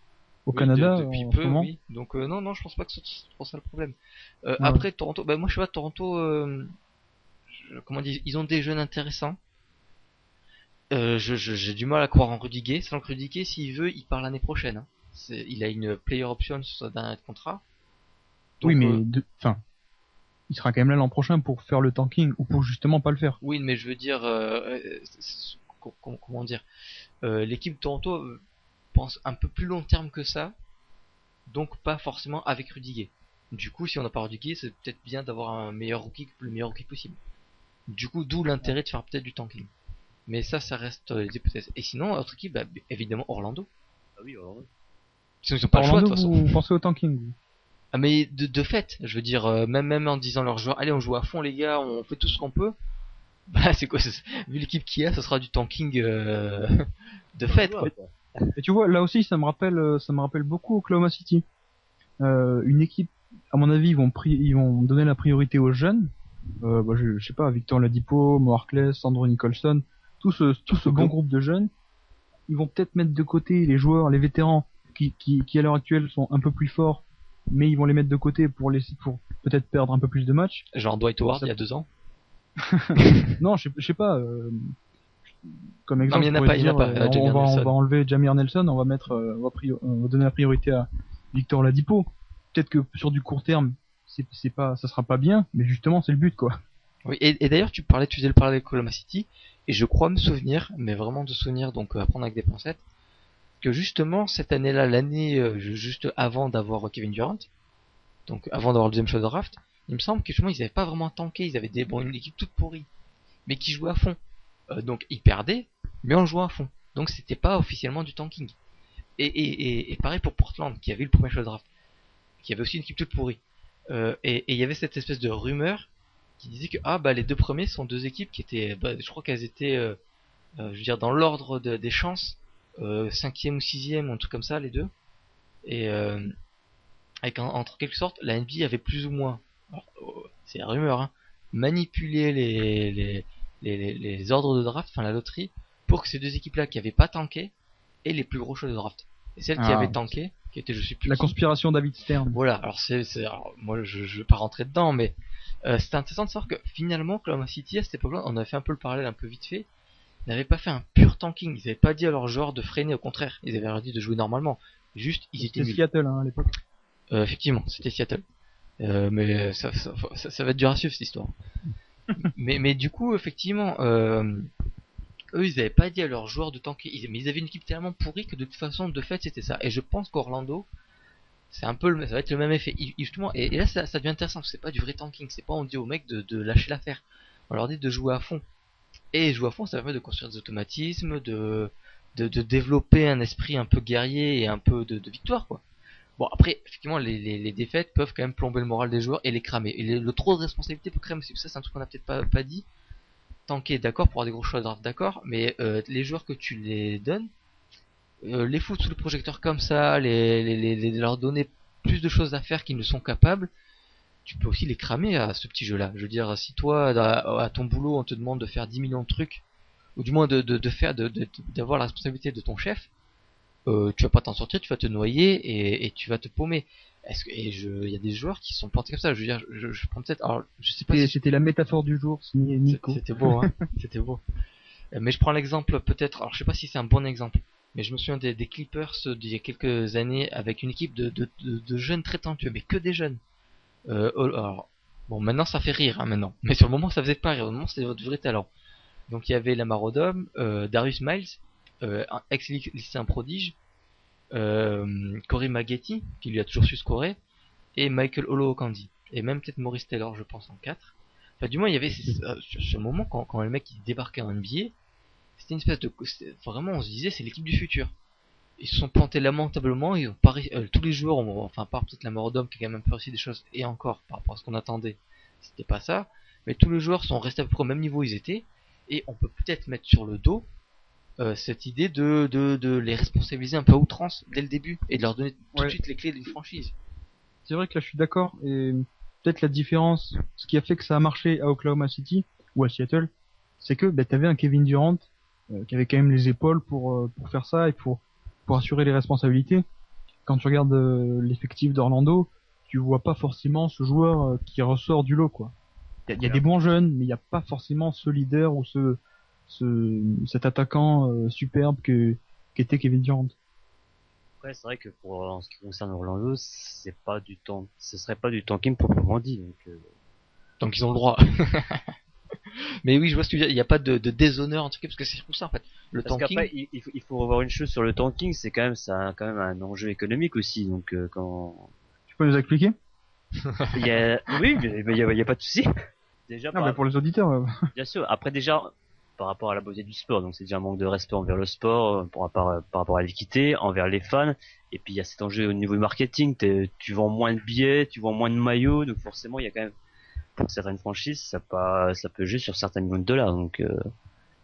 au Canada depuis en peu, ce moment. oui. Donc non, je pense pas que ce soit trop ça le problème. Après Toronto, bah moi je sais pas, Toronto, comment dire, ils ont des jeunes intéressants. J'ai du mal à croire en Rudy Gay. Sans que Rudy Gay, s'il veut, il part l'année prochaine. Hein. Il a une player option sur sa dernière contrat. Donc, oui, mais enfin, il sera quand même là l'an prochain pour faire le tanking ou pour justement pas le faire. Oui, mais je veux dire, comment dire, l'équipe de Toronto pense un peu plus long terme que ça, donc pas forcément avec Rudy Gay. Du coup, si on n'a pas Rudy Gay, c'est peut-être bien d'avoir un meilleur rookie, le meilleur rookie possible. Du coup, d'où l'intérêt de faire peut-être du tanking. Mais ça reste des hypothèses. Et sinon, autre équipe, bah, évidemment Orlando. Ah oui, Orlando. Ils ont pas Orlando, le choix de toute façon. vous pensez au tanking vous. Ah mais de fait, je veux dire, même en disant leurs joueurs, allez on joue à fond les gars, on fait tout ce qu'on peut. Bah c'est quoi, vu l'équipe qu'il y a, ça sera du tanking de fait quoi. Et tu vois, là aussi, ça me rappelle beaucoup Oklahoma City. Une équipe, à mon avis, ils vont donner la priorité aux jeunes. Bah, je sais pas, Victor Ladipo, Mo Harkless, Sandro Nicholson, tout ce bon groupe de jeunes. Ils vont peut-être mettre de côté les joueurs, les vétérans, qui à l'heure actuelle sont un peu plus forts, mais ils vont les mettre de côté pour peut-être perdre un peu plus de matchs. Genre Dwight Howard il y a 2 ans. Non, je sais pas. Comme exemple, non, il y en a pas. On va enlever Jameer Nelson, on va donner la priorité à Victor Ladipo. Peut-être que sur du court terme, ça sera pas bien, mais justement c'est le but quoi. Oui, et d'ailleurs tu faisais le parallèle avec Oklahoma City, et je crois me souvenir, mais vraiment de souvenir, donc à prendre avec des pincettes, que justement cette année-là, l'année juste avant d'avoir Kevin Durant, donc avant d'avoir le deuxième choix de draft, il me semble que justement ils avaient pas vraiment tanké, ils avaient une équipe toute pourrie, mais qui jouait à fond. Donc ils perdaient, mais en jouant à fond. Donc c'était pas officiellement du tanking. Et pareil pour Portland, qui avait eu le premier choix de draft, qui avait aussi une équipe toute pourrie. Et il y avait cette espèce de rumeur qui disait que les 2 premiers sont 2 équipes qui étaient, je crois qu'elles étaient, je veux dire dans l'ordre des chances, 5e ou 6e, un truc comme ça les deux. Et avec entre quelque sorte, la NBA avait plus ou moins, alors, c'est la rumeur, hein, manipulé les ordres de draft, enfin la loterie, pour que ces 2 équipes-là qui avaient pas tanké aient les plus gros choix de draft. Et celles qui avaient tanké, qui étaient je sais plus. La conspiration David Stern. Voilà, alors alors, moi je vais pas rentrer dedans, mais c'est intéressant de savoir que finalement Oklahoma City à cette époque-là, on a fait un peu le parallèle un peu vite fait, n'avaient pas fait un pur tanking, ils avaient pas dit à leurs joueurs de freiner, au contraire, ils avaient dit de jouer normalement. Juste, ils étaient nuls. C'était Seattle hein, à l'époque. Effectivement, c'était Seattle. Mais ça va être dur à suivre cette histoire. mais du coup, effectivement, eux, ils avaient pas dit à leurs joueurs de tanker, mais ils avaient une équipe tellement pourrie que de toute façon, de fait, c'était ça. Et je pense qu'Orlando, c'est un peu, ça va être le même effet. Justement, et là, ça devient intéressant. C'est pas du vrai tanking. C'est pas on dit aux mecs de lâcher l'affaire. On leur dit de jouer à fond. Et jouer à fond, ça permet de construire des automatismes, de développer un esprit un peu guerrier et un peu de victoire, quoi. Bon, après, effectivement, les défaites peuvent quand même plomber le moral des joueurs et les cramer. Et le trop de responsabilité peut cramer. Ça, c'est un truc qu'on a peut-être pas dit. Tanker, d'accord, pour avoir des gros choix de draft, d'accord, mais les joueurs que tu les donnes, les foutre sous le projecteur comme ça, leur donner plus de choses à faire qu'ils ne sont capables, tu peux aussi les cramer à ce petit jeu-là. Je veux dire, si toi, à ton boulot, on te demande de faire 10 millions de trucs, ou du moins d'avoir la responsabilité de ton chef, tu vas pas t'en sortir, tu vas te noyer et tu vas te paumer. il y a des joueurs qui sont plantés comme ça. Je veux dire, je prends peut-être, alors je sais pas si C'était la métaphore du jour, signé Nico. c'était beau, hein. C'était beau. Mais je prends l'exemple peut-être, alors je sais pas si c'est un bon exemple, mais je me souviens des Clippers d'il y a quelques années avec une équipe de jeunes très talentueux, mais que des jeunes. Alors, bon, maintenant ça fait rire, hein, maintenant. Mais sur le moment ça faisait pas rire, au moment c'était votre vrai talent. Donc il y avait Lamar Odom, Darius Miles, un ex-lycéen prodige, Corey Maggette, qui lui a toujours su scorer, et Michael Olo-Okandi. Et même peut-être Maurice Taylor, je pense, en 4. Enfin, du moins, il y avait ce moment quand le mec il débarquait en NBA, c'était une espèce de... Vraiment, on se disait, c'est l'équipe du futur. Ils se sont plantés lamentablement, ils ont tous les joueurs, enfin, par peut-être Lamar Odom qui a quand même un peu réussi des choses, et encore, par rapport à ce qu'on attendait, c'était pas ça. Mais tous les joueurs sont restés à peu près au même niveau où ils étaient, et on peut peut-être mettre sur le dos cette idée de les responsabiliser un peu à outrance dès le début et de leur donner tout de suite les clés d'une franchise. C'est vrai que là je suis d'accord, et peut-être la différence, ce qui a fait que ça a marché à Oklahoma City ou à Seattle, c'est que t'avais un Kevin Durant qui avait quand même les épaules pour faire ça et pour assurer les responsabilités. Quand tu regardes l'effectif d'Orlando, tu vois pas forcément ce joueur qui ressort du lot, quoi. Il y a des bons jeunes, mais il n'y a pas forcément ce leader ou cet attaquant superbe qu'était Kevin Durant. Après, c'est vrai que en ce qui concerne Orlando, ce serait pas du tanking proprement dit. Donc ils ont le droit. Mais oui, je vois ce que tu veux dire. Il n'y a pas de déshonneur en tout cas, parce que c'est pour ça en fait. Le Parce tanking. qu'après, il faut revoir une chose sur le tanking, c'est quand même ça a quand même un enjeu économique aussi. Donc quand Tu peux nous expliquer? oui, mais il y a pas de souci. Déjà, Non, mais pour les auditeurs. bien sûr. Après déjà, par rapport à la beauté du sport, donc c'est déjà un manque de respect envers le sport, par rapport à l'équité, envers les fans. Et puis il y a cet enjeu au niveau du marketing. Tu vends moins de billets, tu vends moins de maillots, donc forcément il y a quand même pour certaines franchises, ça peut jouer sur certains millions de dollars, donc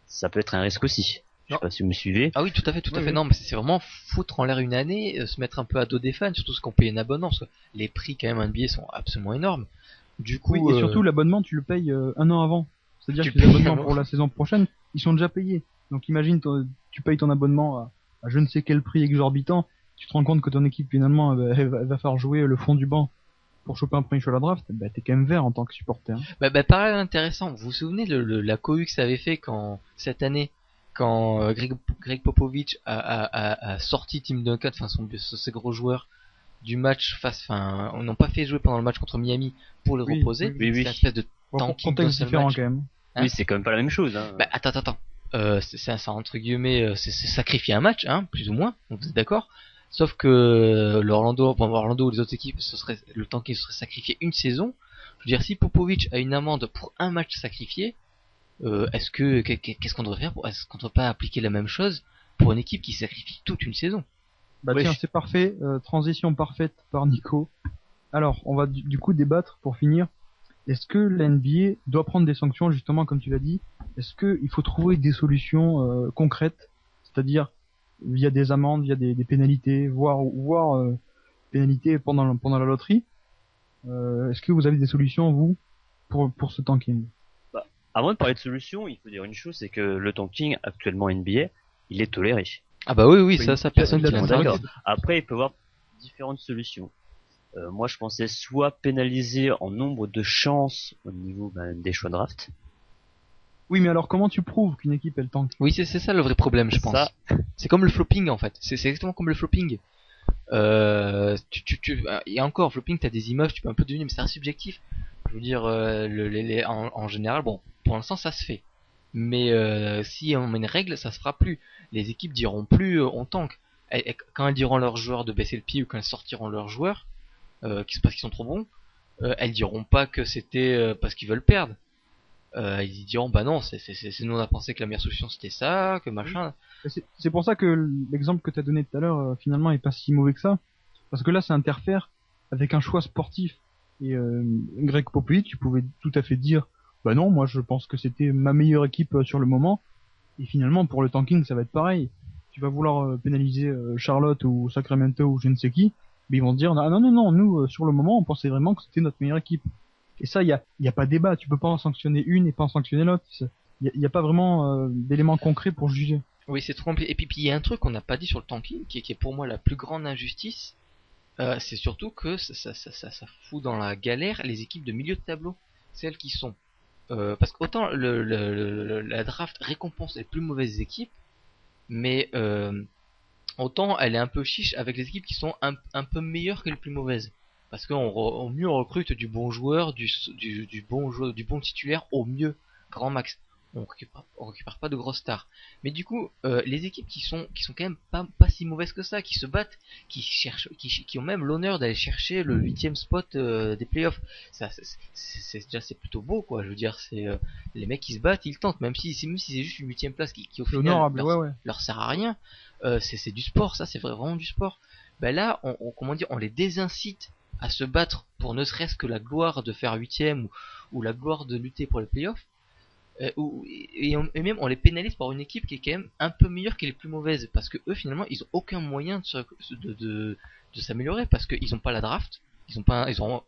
ça peut être un risque aussi. Je sais pas si vous me suivez. Ah oui, tout à fait. Non, mais c'est vraiment foutre en l'air une année, se mettre un peu à dos des fans, surtout ceux qui ont payé un abonnement, parce que les prix quand même un billet sont absolument énormes. Du coup, oui, et surtout l'abonnement, tu le payes un an avant. C'est-à-dire que les abonnements pour la saison prochaine, ils sont déjà payés. Donc imagine, tu payes ton abonnement à je ne sais quel prix exorbitant, tu te rends compte que ton équipe finalement elle va faire jouer le fond du banc pour choper un premier choix à la draft, t'es quand même vert en tant que supporter. Pareil, intéressant. Vous vous souvenez la cohue que ça avait fait cette année, quand Greg Popovich a sorti Tim Duncan, enfin ses gros joueurs du match on n'a pas fait jouer pendant le match contre Miami pour les reposer. Oui. C'est une espèce de tanking contexte différent quand même. Hein, oui, c'est quand même pas la même chose. Hein. Attends. C'est entre guillemets, c'est sacrifier un match, hein, plus ou moins. Vous êtes d'accord? Sauf que l'Orlando ou les autres équipes, le tanking serait sacrifié une saison. Je veux dire, si Popovich a une amende pour un match sacrifié, qu'est-ce qu'on devrait faire est-ce qu'on ne devrait pas appliquer la même chose pour une équipe qui sacrifie toute une saison? Tiens, c'est parfait. Transition parfaite par Nico. Alors, on va du coup débattre pour finir. Est-ce que la NBA doit prendre des sanctions, justement, comme tu l'as dit? Est-ce qu'il faut trouver des solutions concrètes, c'est-à-dire via des amendes, via des pénalités, voire pénalités pendant la loterie? Est-ce que vous avez des solutions, vous, pour ce tanking? Avant de parler de solutions, il faut dire une chose, c'est que le tanking actuellement NBA, il est toléré. Ah bah oui, ça personne qui ne l'interdit. Après, il peut y avoir différentes solutions. Moi, je pensais soit pénaliser en nombre de chances au niveau des choix de draft. Oui, mais alors comment tu prouves qu'une équipe elle tank? Oui, c'est ça le vrai problème, je pense. C'est comme le flopping en fait. C'est exactement comme le flopping. Et encore, flopping, t'as des images, tu peux un peu deviner, mais c'est un subjectif. Je veux dire, en général, bon, pour l'instant ça se fait. Mais si on met une règle, ça se fera plus. Les équipes diront plus on tank. Et quand elles diront leurs joueurs de baisser le pied ou quand elles sortiront leurs joueurs, parce qu'ils sont trop bons, elles diront pas que c'était parce qu'ils veulent perdre. Ils diront bah non, c'est nous on a pensé que la meilleure solution c'était ça, que machin. C'est pour ça que l'exemple que tu as donné tout à l'heure finalement est pas si mauvais que ça, parce que là ça interfère avec un choix sportif. Et Greg Popovich, tu pouvais tout à fait dire bah non, moi je pense que c'était ma meilleure équipe sur le moment. Et finalement pour le tanking ça va être pareil. Tu vas vouloir pénaliser Charlotte ou Sacramento ou je ne sais qui, mais ils vont te dire non, nous sur le moment on pensait vraiment que c'était notre meilleure équipe. Et ça, il y a pas débat. Tu peux pas en sanctionner une et pas en sanctionner l'autre. Il y a pas vraiment d'éléments concrets pour juger. Oui, c'est trop compliqué. Et puis il y a un truc qu'on n'a pas dit sur le tanking, qui est pour moi la plus grande injustice. C'est surtout que ça fout dans la galère les équipes de milieu de tableau, celles qui sont parce qu'autant la draft récompense les plus mauvaises équipes, mais autant elle est un peu chiche avec les équipes qui sont un peu meilleures que les plus mauvaises. Parce qu'on mieux on recrute du bon joueur, du bon joueur, du bon titulaire au mieux, grand max. On récupère pas de grosses stars. Mais du coup, les équipes qui sont quand même pas si mauvaises que ça, qui se battent, qui cherchent, qui ont même l'honneur d'aller chercher le 8e spot des playoffs. Ça, c'est plutôt beau, quoi. Je veux dire, c'est les mecs qui se battent, ils tentent, même si c'est juste une 8e place qui au C'est final honorable, ouais. leur sert à rien. C'est du sport, ça, c'est vraiment du sport. Ben là, comment dire, on les désincite à se battre pour ne serait-ce que la gloire de faire 8e ou la gloire de lutter pour les playoffs. Et même on les pénalise par une équipe qui est quand même un peu meilleure que les plus mauvaises, parce que eux finalement ils ont aucun moyen de s'améliorer, parce qu'ils ont pas la draft, ils ont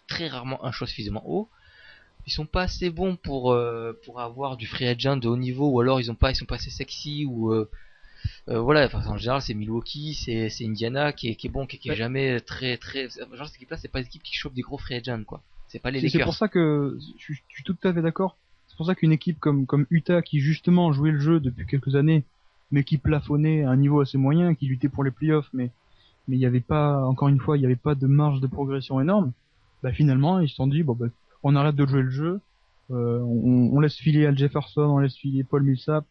très rarement un choix suffisamment haut, ils sont pas assez bons pour avoir du free agent de haut niveau, ou alors ils sont pas assez sexy, ou voilà. Enfin, en général c'est Milwaukee, c'est Indiana qui est bon, qui est jamais très genre cette équipe là, c'est pas une équipe qui chope des gros free agents, quoi. C'est pas les Lakers. C'est pour ça que je suis tout à fait d'accord. C'est pour ça qu'une équipe comme Utah, qui justement jouait le jeu depuis quelques années, mais qui plafonnait à un niveau assez moyen, qui luttait pour les playoffs, mais il n'y avait pas, encore une fois, il n'y avait pas de marge de progression énorme, bah finalement ils se sont dit bon bah on arrête de jouer le jeu, on laisse filer Al Jefferson, on laisse filer Paul Millsap,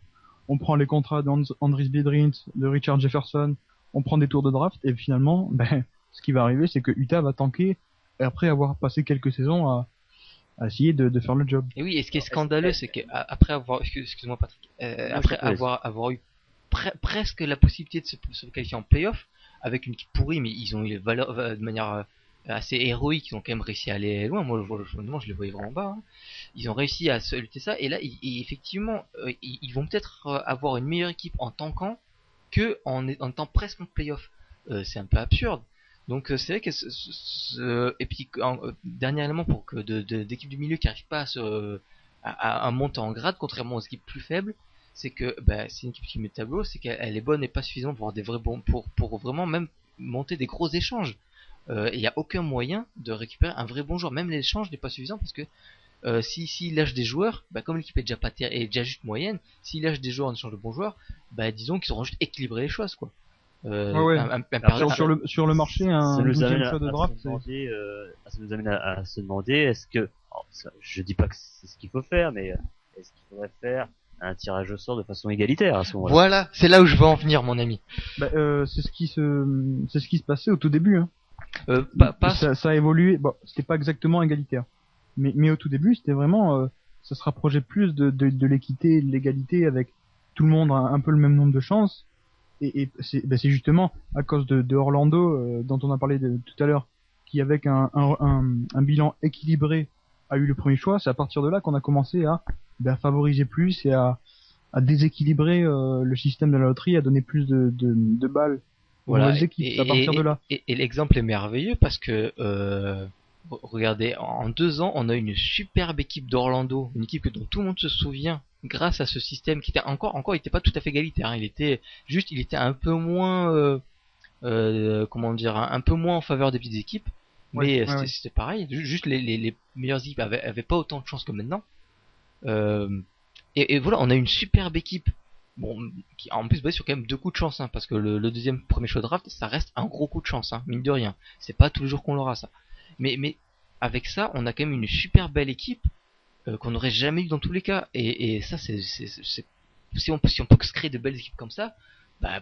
on prend les contrats d'Andris Biedrins, de Richard Jefferson, on prend des tours de draft, et finalement ce qui va arriver, c'est que Utah va tanker après avoir passé quelques saisons à essayer de faire le job. Et oui, et ce qui est scandaleux, c'est que après avoir, excuse-moi Patrick, après avoir eu presque la possibilité de se qualifier en playoff avec une équipe pourrie, mais ils ont eu les valeurs de manière assez héroïque, ils ont quand même réussi à aller loin. Moi, je les voyais vraiment bas. Hein. Ils ont réussi à se lutter ça, et là, effectivement, ils vont peut-être avoir une meilleure équipe en tankant que en étant presque en playoff. C'est un peu absurde. Donc c'est vrai que et puis dernier élément pour que d'équipes du milieu qui n'arrivent pas à monter en grade, contrairement aux équipes plus faibles, c'est que c'est une équipe qui met le tableau, c'est qu'elle est bonne et pas suffisamment pour avoir des vrais bons pour vraiment même monter des gros échanges. Il n'y a aucun moyen de récupérer un vrai bon joueur. Même l'échange n'est pas suffisant, parce que s'il lâche des joueurs, comme l'équipe est déjà pas est déjà juste moyenne, s'il lâche des joueurs en échange de bons joueurs, disons qu'ils auront juste équilibré les choses, quoi. Ouais. Sur le marché, un 12e choix de draft, ça nous amène à se demander, est-ce que, je dis pas que c'est ce qu'il faut faire, mais est-ce qu'il faudrait faire un tirage au sort de façon égalitaire à ce moment-là? Voilà, c'est là où je veux en venir, mon ami. C'est ce qui se passait au tout début, hein. Ça a évolué. Bon, c'était pas exactement égalitaire, mais au tout début, c'était vraiment, ça se rapprochait plus de l'équité, de l'égalité, avec tout le monde a un peu le même nombre de chances. Et c'est justement à cause de Orlando, dont on a parlé tout à l'heure, qui avec un bilan équilibré a eu le premier choix. C'est à partir de là qu'on a commencé à favoriser plus et à déséquilibrer le système de la loterie, à donner plus de balles aux équipes. À partir de là. Et l'exemple est merveilleux, parce que regardez, en 2 ans, on a une superbe équipe d'Orlando, une équipe dont tout le monde se souvient, grâce à ce système qui était encore, il était pas tout à fait égalitaire, hein. Il était un peu moins, comment dire, un peu moins en faveur des petites équipes, mais c'était pareil. Juste les meilleures équipes avaient pas autant de chance que maintenant. Et voilà, on a une superbe équipe. Bon, qui en plus basée sur quand même 2 coups de chance, hein, parce que le deuxième premier choix de draft, ça reste un gros coup de chance, hein, mine de rien. C'est pas tous les jours qu'on l'aura, ça. Mais avec ça, on a quand même une super belle équipe qu'on n'aurait jamais eu dans tous les cas. Et ça, si on peut se créer de belles équipes comme ça,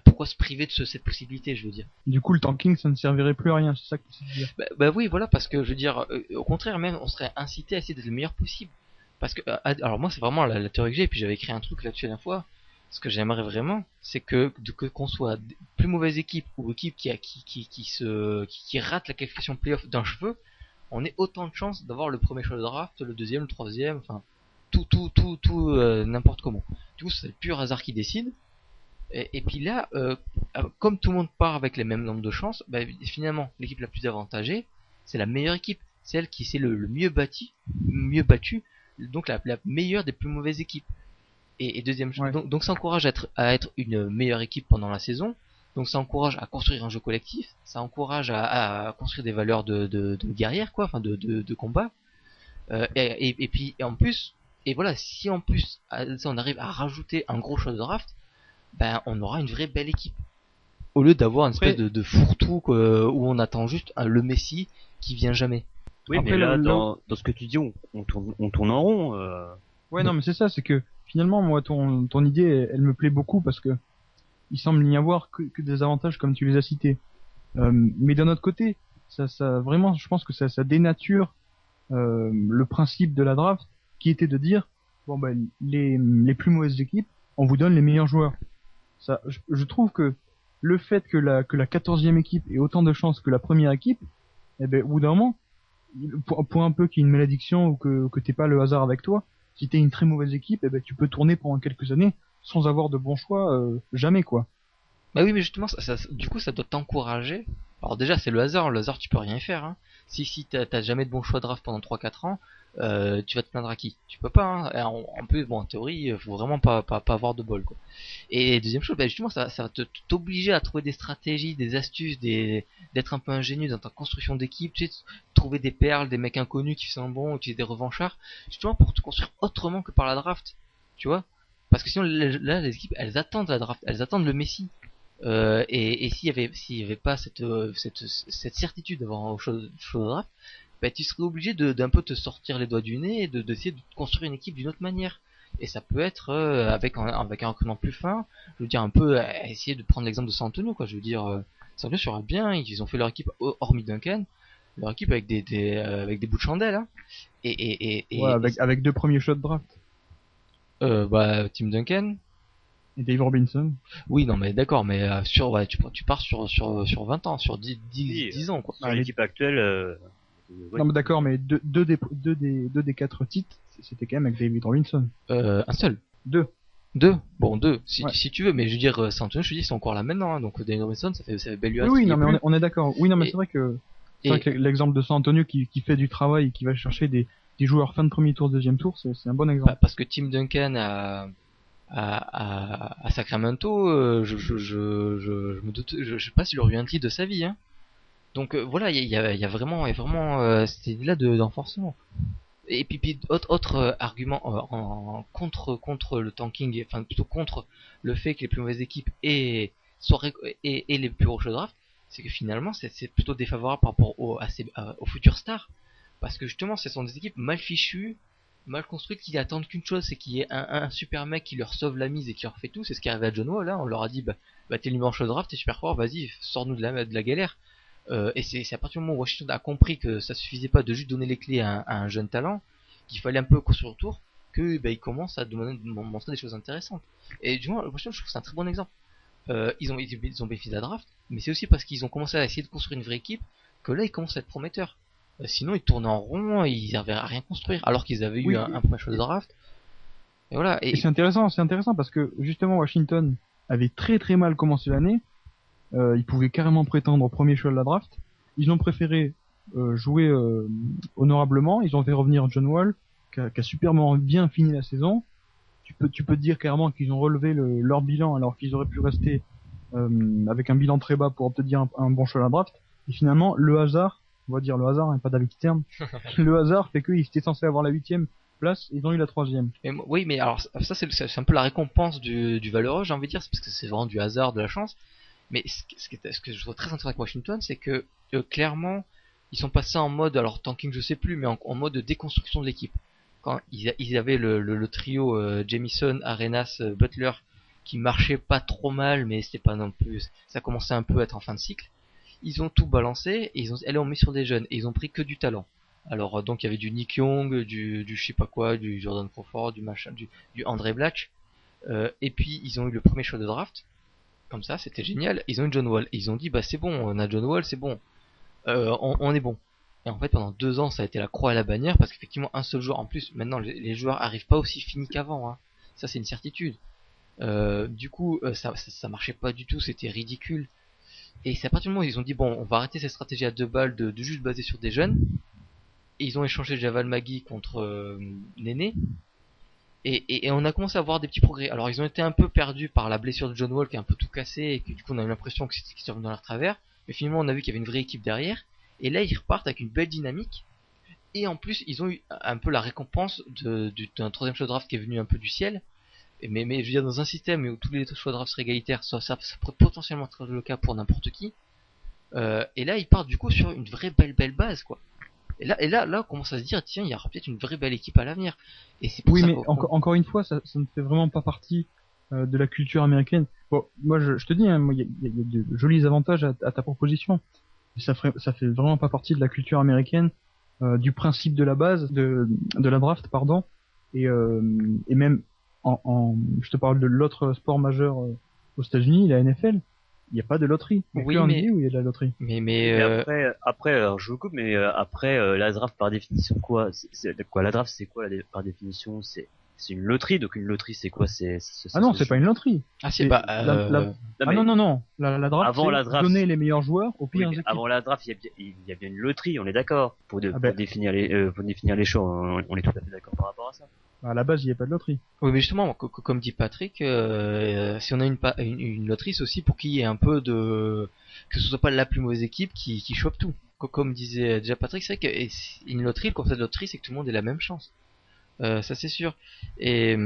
pourquoi se priver de cette possibilité, je veux dire. Du coup, le tanking, ça ne servirait plus à rien, c'est ça que tu veux dire. Oui, voilà, parce que je veux dire, au contraire, même, on serait incité à essayer d'être le meilleur possible. Parce que, alors moi, c'est vraiment la théorie que j'ai, et puis j'avais écrit un truc là-dessus la dernière fois. Ce que j'aimerais vraiment, c'est qu'on soit plus mauvaise équipe ou équipe qui rate la qualification playoff d'un cheveu, on ait autant de chances d'avoir le premier choix de draft, le deuxième, le troisième, enfin tout n'importe comment. Du coup, c'est le pur hasard qui décide. Et puis là, comme tout le monde part avec les mêmes nombres de chances, finalement l'équipe la plus avantagée, c'est la meilleure équipe, celle qui s'est le mieux battue, donc la meilleure des plus mauvaises équipes. Et deuxième chose, donc ça encourage à être une meilleure équipe pendant la saison, Donc ça encourage à construire un jeu collectif, ça encourage à construire des valeurs de guerrière, quoi, enfin de combat. Et puis et en plus, et voilà, si en plus on arrive à rajouter un gros choix de draft, ben on aura une vraie belle équipe. Au lieu d'avoir une espèce de fourre-tout où on attend juste le Messi qui vient jamais. Oui, Après, mais là, dans ce que tu dis, on tourne en rond. Ouais, non, mais c'est ça, c'est que finalement, moi, ton idée, elle me plaît beaucoup parce que il semble n'y avoir que des avantages comme tu les as cités. Mais d'un autre côté, ça vraiment, je pense que ça dénature le principe de la draft, qui était de dire, bon ben, les plus mauvaises équipes, on vous donne les meilleurs joueurs. Ça, je trouve que le fait que la 14e équipe ait autant de chances que la première équipe, eh ben, au bout d'un moment, pour un peu qu'il y ait une malédiction ou que t'aies pas le hasard avec toi, si t'es une très mauvaise équipe, eh ben, tu peux tourner pendant quelques années sans avoir de bons choix, jamais quoi. Bah oui, mais justement, du coup, ça doit t'encourager. Alors déjà, c'est le hasard, tu peux rien y faire. Hein. Si t'as jamais de bon choix de draft pendant 3-4 ans, tu vas te plaindre à qui? Tu peux pas. Hein. Et en plus, bon, en théorie, faut vraiment pas avoir de bol, quoi. Et deuxième chose, bah justement, ça va t'obliger à trouver des stratégies, des astuces, d'être un peu ingénieux dans ta construction d'équipe, tu sais, trouver des perles, des mecs inconnus qui sont bons, utiliser des revanchards, justement pour te construire autrement que par la draft, tu vois. Parce que sinon, là, les équipes, elles attendent la draft, elles attendent le Messi. Et s'il y avait pas cette certitude d'avoir un chose de draft, bah, tu serais obligé d'un peu te sortir les doigts du nez et d'essayer de construire une équipe d'une autre manière. Et ça peut être avec un recrutement plus fin. Je veux dire un peu essayer de prendre l'exemple de San Antonio, quoi. Je veux dire San Antonio sera bien, ils ont fait leur équipe hormis Duncan, leur équipe avec des bouts de chandelle, hein. Ouais, avec deux premiers shots de draft. Bah Tim Duncan. Et Dave Robinson. Oui, non, mais d'accord, mais ouais, tu pars sur 20 ans, sur 10 ans, quoi. Sur l'équipe actuelle. Ouais. Non, mais d'accord, mais deux des 4 titres, c'était quand même avec David Robinson. Un seul. Deux. Bon, deux, si, Ouais. si tu veux, mais je veux dire, San Antonio, je te dis, c'est encore là maintenant, hein, donc David Robinson, ça fait belle lurette. Oui, non, mais on est d'accord. Oui, non, mais Et- c'est vrai que et- l'exemple de San Antonio qui fait du travail et qui va chercher des joueurs fin de premier tour, deuxième tour, c'est un bon exemple. parce que Tim Duncan à Sacramento, je me doute, je sais pas s'il aurait eu un titre de sa vie, hein. Donc voilà, il y a vraiment, c'est là d'enforcement. Et puis autre argument contre le tanking, enfin plutôt contre le fait que les plus mauvaises équipes et les plus hauts draft, c'est que finalement c'est plutôt défavorable par rapport aux futures stars, parce que justement ce sont des équipes mal fichues, mal construites, qui attendent qu'une chose, c'est qu'il y ait un super mec qui leur sauve la mise et qui leur fait tout. C'est ce qui est arrivé à John Wall, là. On leur a dit bah t'es numéro de draft, t'es super fort, vas-y sors-nous de la galère. Et c'est à partir du moment où Washington a compris que ça suffisait pas de juste donner les clés à un jeune talent, qu'il fallait un peu construire autour, que il commence à montrer des choses intéressantes. Et du moins, Washington, je trouve que c'est un très bon exemple. Ils ont bénéficié de la draft, mais c'est aussi parce qu'ils ont commencé à essayer de construire une vraie équipe que là ils commencent à être prometteurs. Sinon ils tournaient en rond, ils n'arrivaient à rien construire, alors qu'ils avaient eu un premier choix de draft. Et voilà. Et c'est intéressant parce que justement Washington avait très très mal commencé l'année. Ils pouvaient carrément prétendre au premier choix de la draft. Ils ont préféré jouer honorablement. Ils ont fait revenir John Wall, qui a superment bien fini la saison. Tu peux dire clairement qu'ils ont relevé leur bilan alors qu'ils auraient pu rester avec un bilan très bas pour obtenir un bon choix de la draft. Et finalement, le hasard, on va dire le hasard, hein, pas David Stern, le hasard fait qu'ils étaient censés avoir la 8e place, ils ont eu la 3e. Oui, mais alors ça c'est un peu la récompense du valeureux, j'ai envie de dire, c'est parce que c'est vraiment du hasard, de la chance. Mais ce que je trouve très intéressant avec Washington, c'est que clairement, ils sont passés en mode, alors tanking je sais plus, mais en mode de déconstruction de l'équipe. Quand ils avaient le trio Jamison, Arenas, Butler, qui marchait pas trop mal, mais c'était pas non plus, ça commençait un peu à être en fin de cycle. Ils ont tout balancé et ils ont mis sur des jeunes et ils ont pris que du talent. Alors donc il y avait du Nick Young, du je sais pas quoi, du Jordan Crawford, du machin, du André Black. Et puis ils ont eu le premier choix de draft. Comme ça, c'était génial. Ils ont eu John Wall. Et ils ont dit bah c'est bon, on a John Wall, c'est bon. On est bon. Et en fait pendant 2 ans ça a été la croix et la bannière parce qu'effectivement un seul joueur en plus. Maintenant les joueurs arrivent pas aussi finis qu'avant. Hein. Ça c'est une certitude. Du coup ça marchait pas du tout, c'était ridicule. Et c'est à partir du moment où ils ont dit bon on va arrêter cette stratégie à 2 balles de juste baser sur des jeunes. Et ils ont échangé Javal Magui contre Néné. Et on a commencé à voir des petits progrès. Alors ils ont été un peu perdus par la blessure de John Wall qui a un peu tout cassé et que du coup on a eu l'impression que c'était qu'ils sont dans leur travers. Mais finalement on a vu qu'il y avait une vraie équipe derrière. Et là ils repartent avec une belle dynamique. Et en plus ils ont eu un peu la récompense d'un troisième choix de draft qui est venu un peu du ciel. Mais je veux dire dans un système où tous les choix de draft seraient égalitaires, ça pourrait potentiellement être le cas pour n'importe qui. Et là ils partent du coup sur une vraie belle base quoi. Et là, on commence à se dire, tiens, il y aura peut-être une vraie belle équipe à l'avenir. Et c'est pour Oui, ça mais encore une fois, ça ne fait vraiment pas partie de la culture américaine. Bon, moi, je te dis, hein, il y a de jolis avantages à ta proposition. Mais ça fait vraiment pas partie de la culture américaine, du principe de la base, de la draft, pardon. Et même, je te parle de l'autre sport majeur aux États-Unis, la NFL. Il n'y a pas de loterie. Il y a Oui, que en mais- NBA où il y a de la loterie. Mais Après, alors, je vous coupe, mais après, la draft par définition, quoi? Quoi, la draft, c'est quoi par définition? C'est une loterie, donc une loterie, c'est quoi? Ah non, c'est pas une loterie. ah c'est Et pas Non, Ah mais non. La draft, avant c'est la draft, donner les meilleurs joueurs aux oui, pires mais équipes. avant la draft, il y a bien une loterie, on est d'accord. Pour Ah ben. pour définir les choix, on est tout à fait d'accord par rapport à ça. À la base, il n'y a pas de loterie. oui, mais justement, comme dit Patrick, si on a une loterie, c'est aussi pour qu'il y ait un peu de que ce soit pas la plus mauvaise équipe qui chope tout. Comme disait déjà Patrick, c'est vrai que une loterie, le concept de loterie, c'est que tout le monde ait la même chance. Ça c'est sûr. Et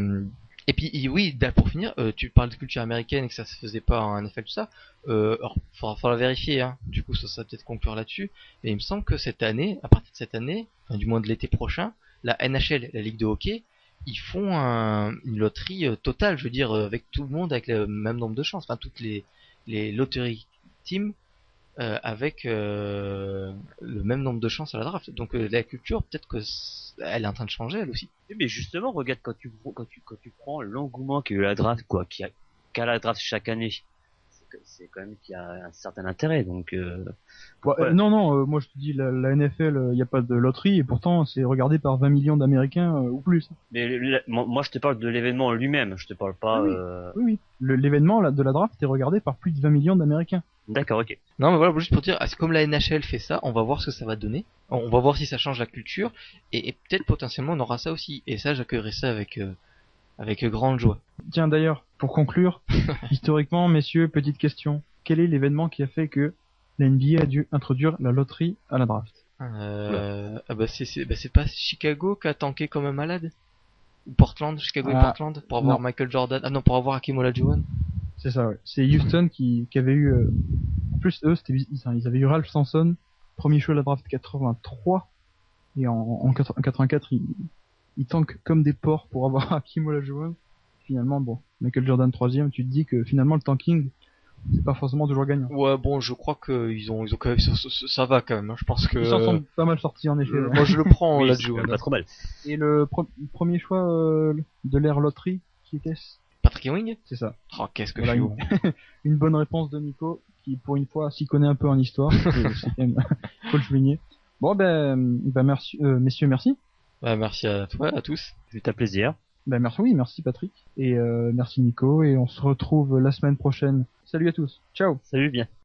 et puis oui, pour finir, tu parles de culture américaine et que ça se faisait pas en NFL tout ça. Alors, faudra vérifier. Hein. Du coup, ça va peut-être conclure là-dessus. Et il me semble que cette année, à partir de cette année, enfin, du moins de l'été prochain, la NHL, la ligue de hockey, ils font une loterie totale. Je veux dire, avec tout le monde avec le même nombre de chances. Enfin, toutes les lottery teams avec le même nombre de chances à la draft. Donc la culture, peut-être que elle est en train de changer elle aussi. Oui, mais justement, regarde quand tu prends l'engouement qu'a eu la draft, quoi, qu'a la draft chaque année, c'est quand même qu'il y a un certain intérêt. Donc, pourquoi- Non, moi je te dis, la NFL, il n'y a pas de loterie, et pourtant c'est regardé par 20 millions d'Américains ou plus. mais moi, je te parle de l'événement lui-même. Je te parle pas. Oui, Oui. L'événement de la draft est regardé par plus de 20 millions d'Américains. D'accord, ok. Non mais voilà, juste pour dire, c'est comme la NHL fait ça, on va voir ce que ça va donner. On va voir si ça change la culture et peut-être potentiellement on aura ça aussi. Et ça, j'accueillerai ça avec grande joie. Tiens d'ailleurs, pour conclure, historiquement, messieurs, petite question. Quel est l'événement qui a fait que la NBA a dû introduire la loterie à la draft? C'est pas Chicago qui a tanké comme un malade ou Portland, Chicago et Portland pour avoir non. Michael Jordan. Ah non, pour avoir Hakeem Olajuwon. C'est ça, ouais. C'est Houston qui avait eu... En plus, eux, ils avaient eu Ralph Sampson, premier choix de la draft 83, et en 84, ils tankent comme des porcs pour avoir Hakeem Olajuwon. Finalement, bon, Michael Jordan troisième, tu te dis que finalement le tanking, c'est pas forcément toujours gagnant. Ouais, bon, je crois que ils ont quand même ça va quand même. Hein. Je pense que Ils s'en sont pas mal sortis en effet. Ouais. moi je le prends Oui, là c'est du quand même pas trop mal. Et le premier choix de l'ère loterie, qui était-ce? Patrick Ewing. C'est ça. Oh, qu'est-ce que Voilà, je suis bon. une bonne réponse de Nico, qui pour une fois s'y connaît un peu en histoire. C'est quand même, faut le souligner. Bon ben merci, messieurs, merci. Bah, merci à toi, à tous. C'est un plaisir. Ben merci, oui, merci Patrick. Et merci Nico, et on se retrouve la semaine prochaine. Salut à tous. Ciao. Salut, bien.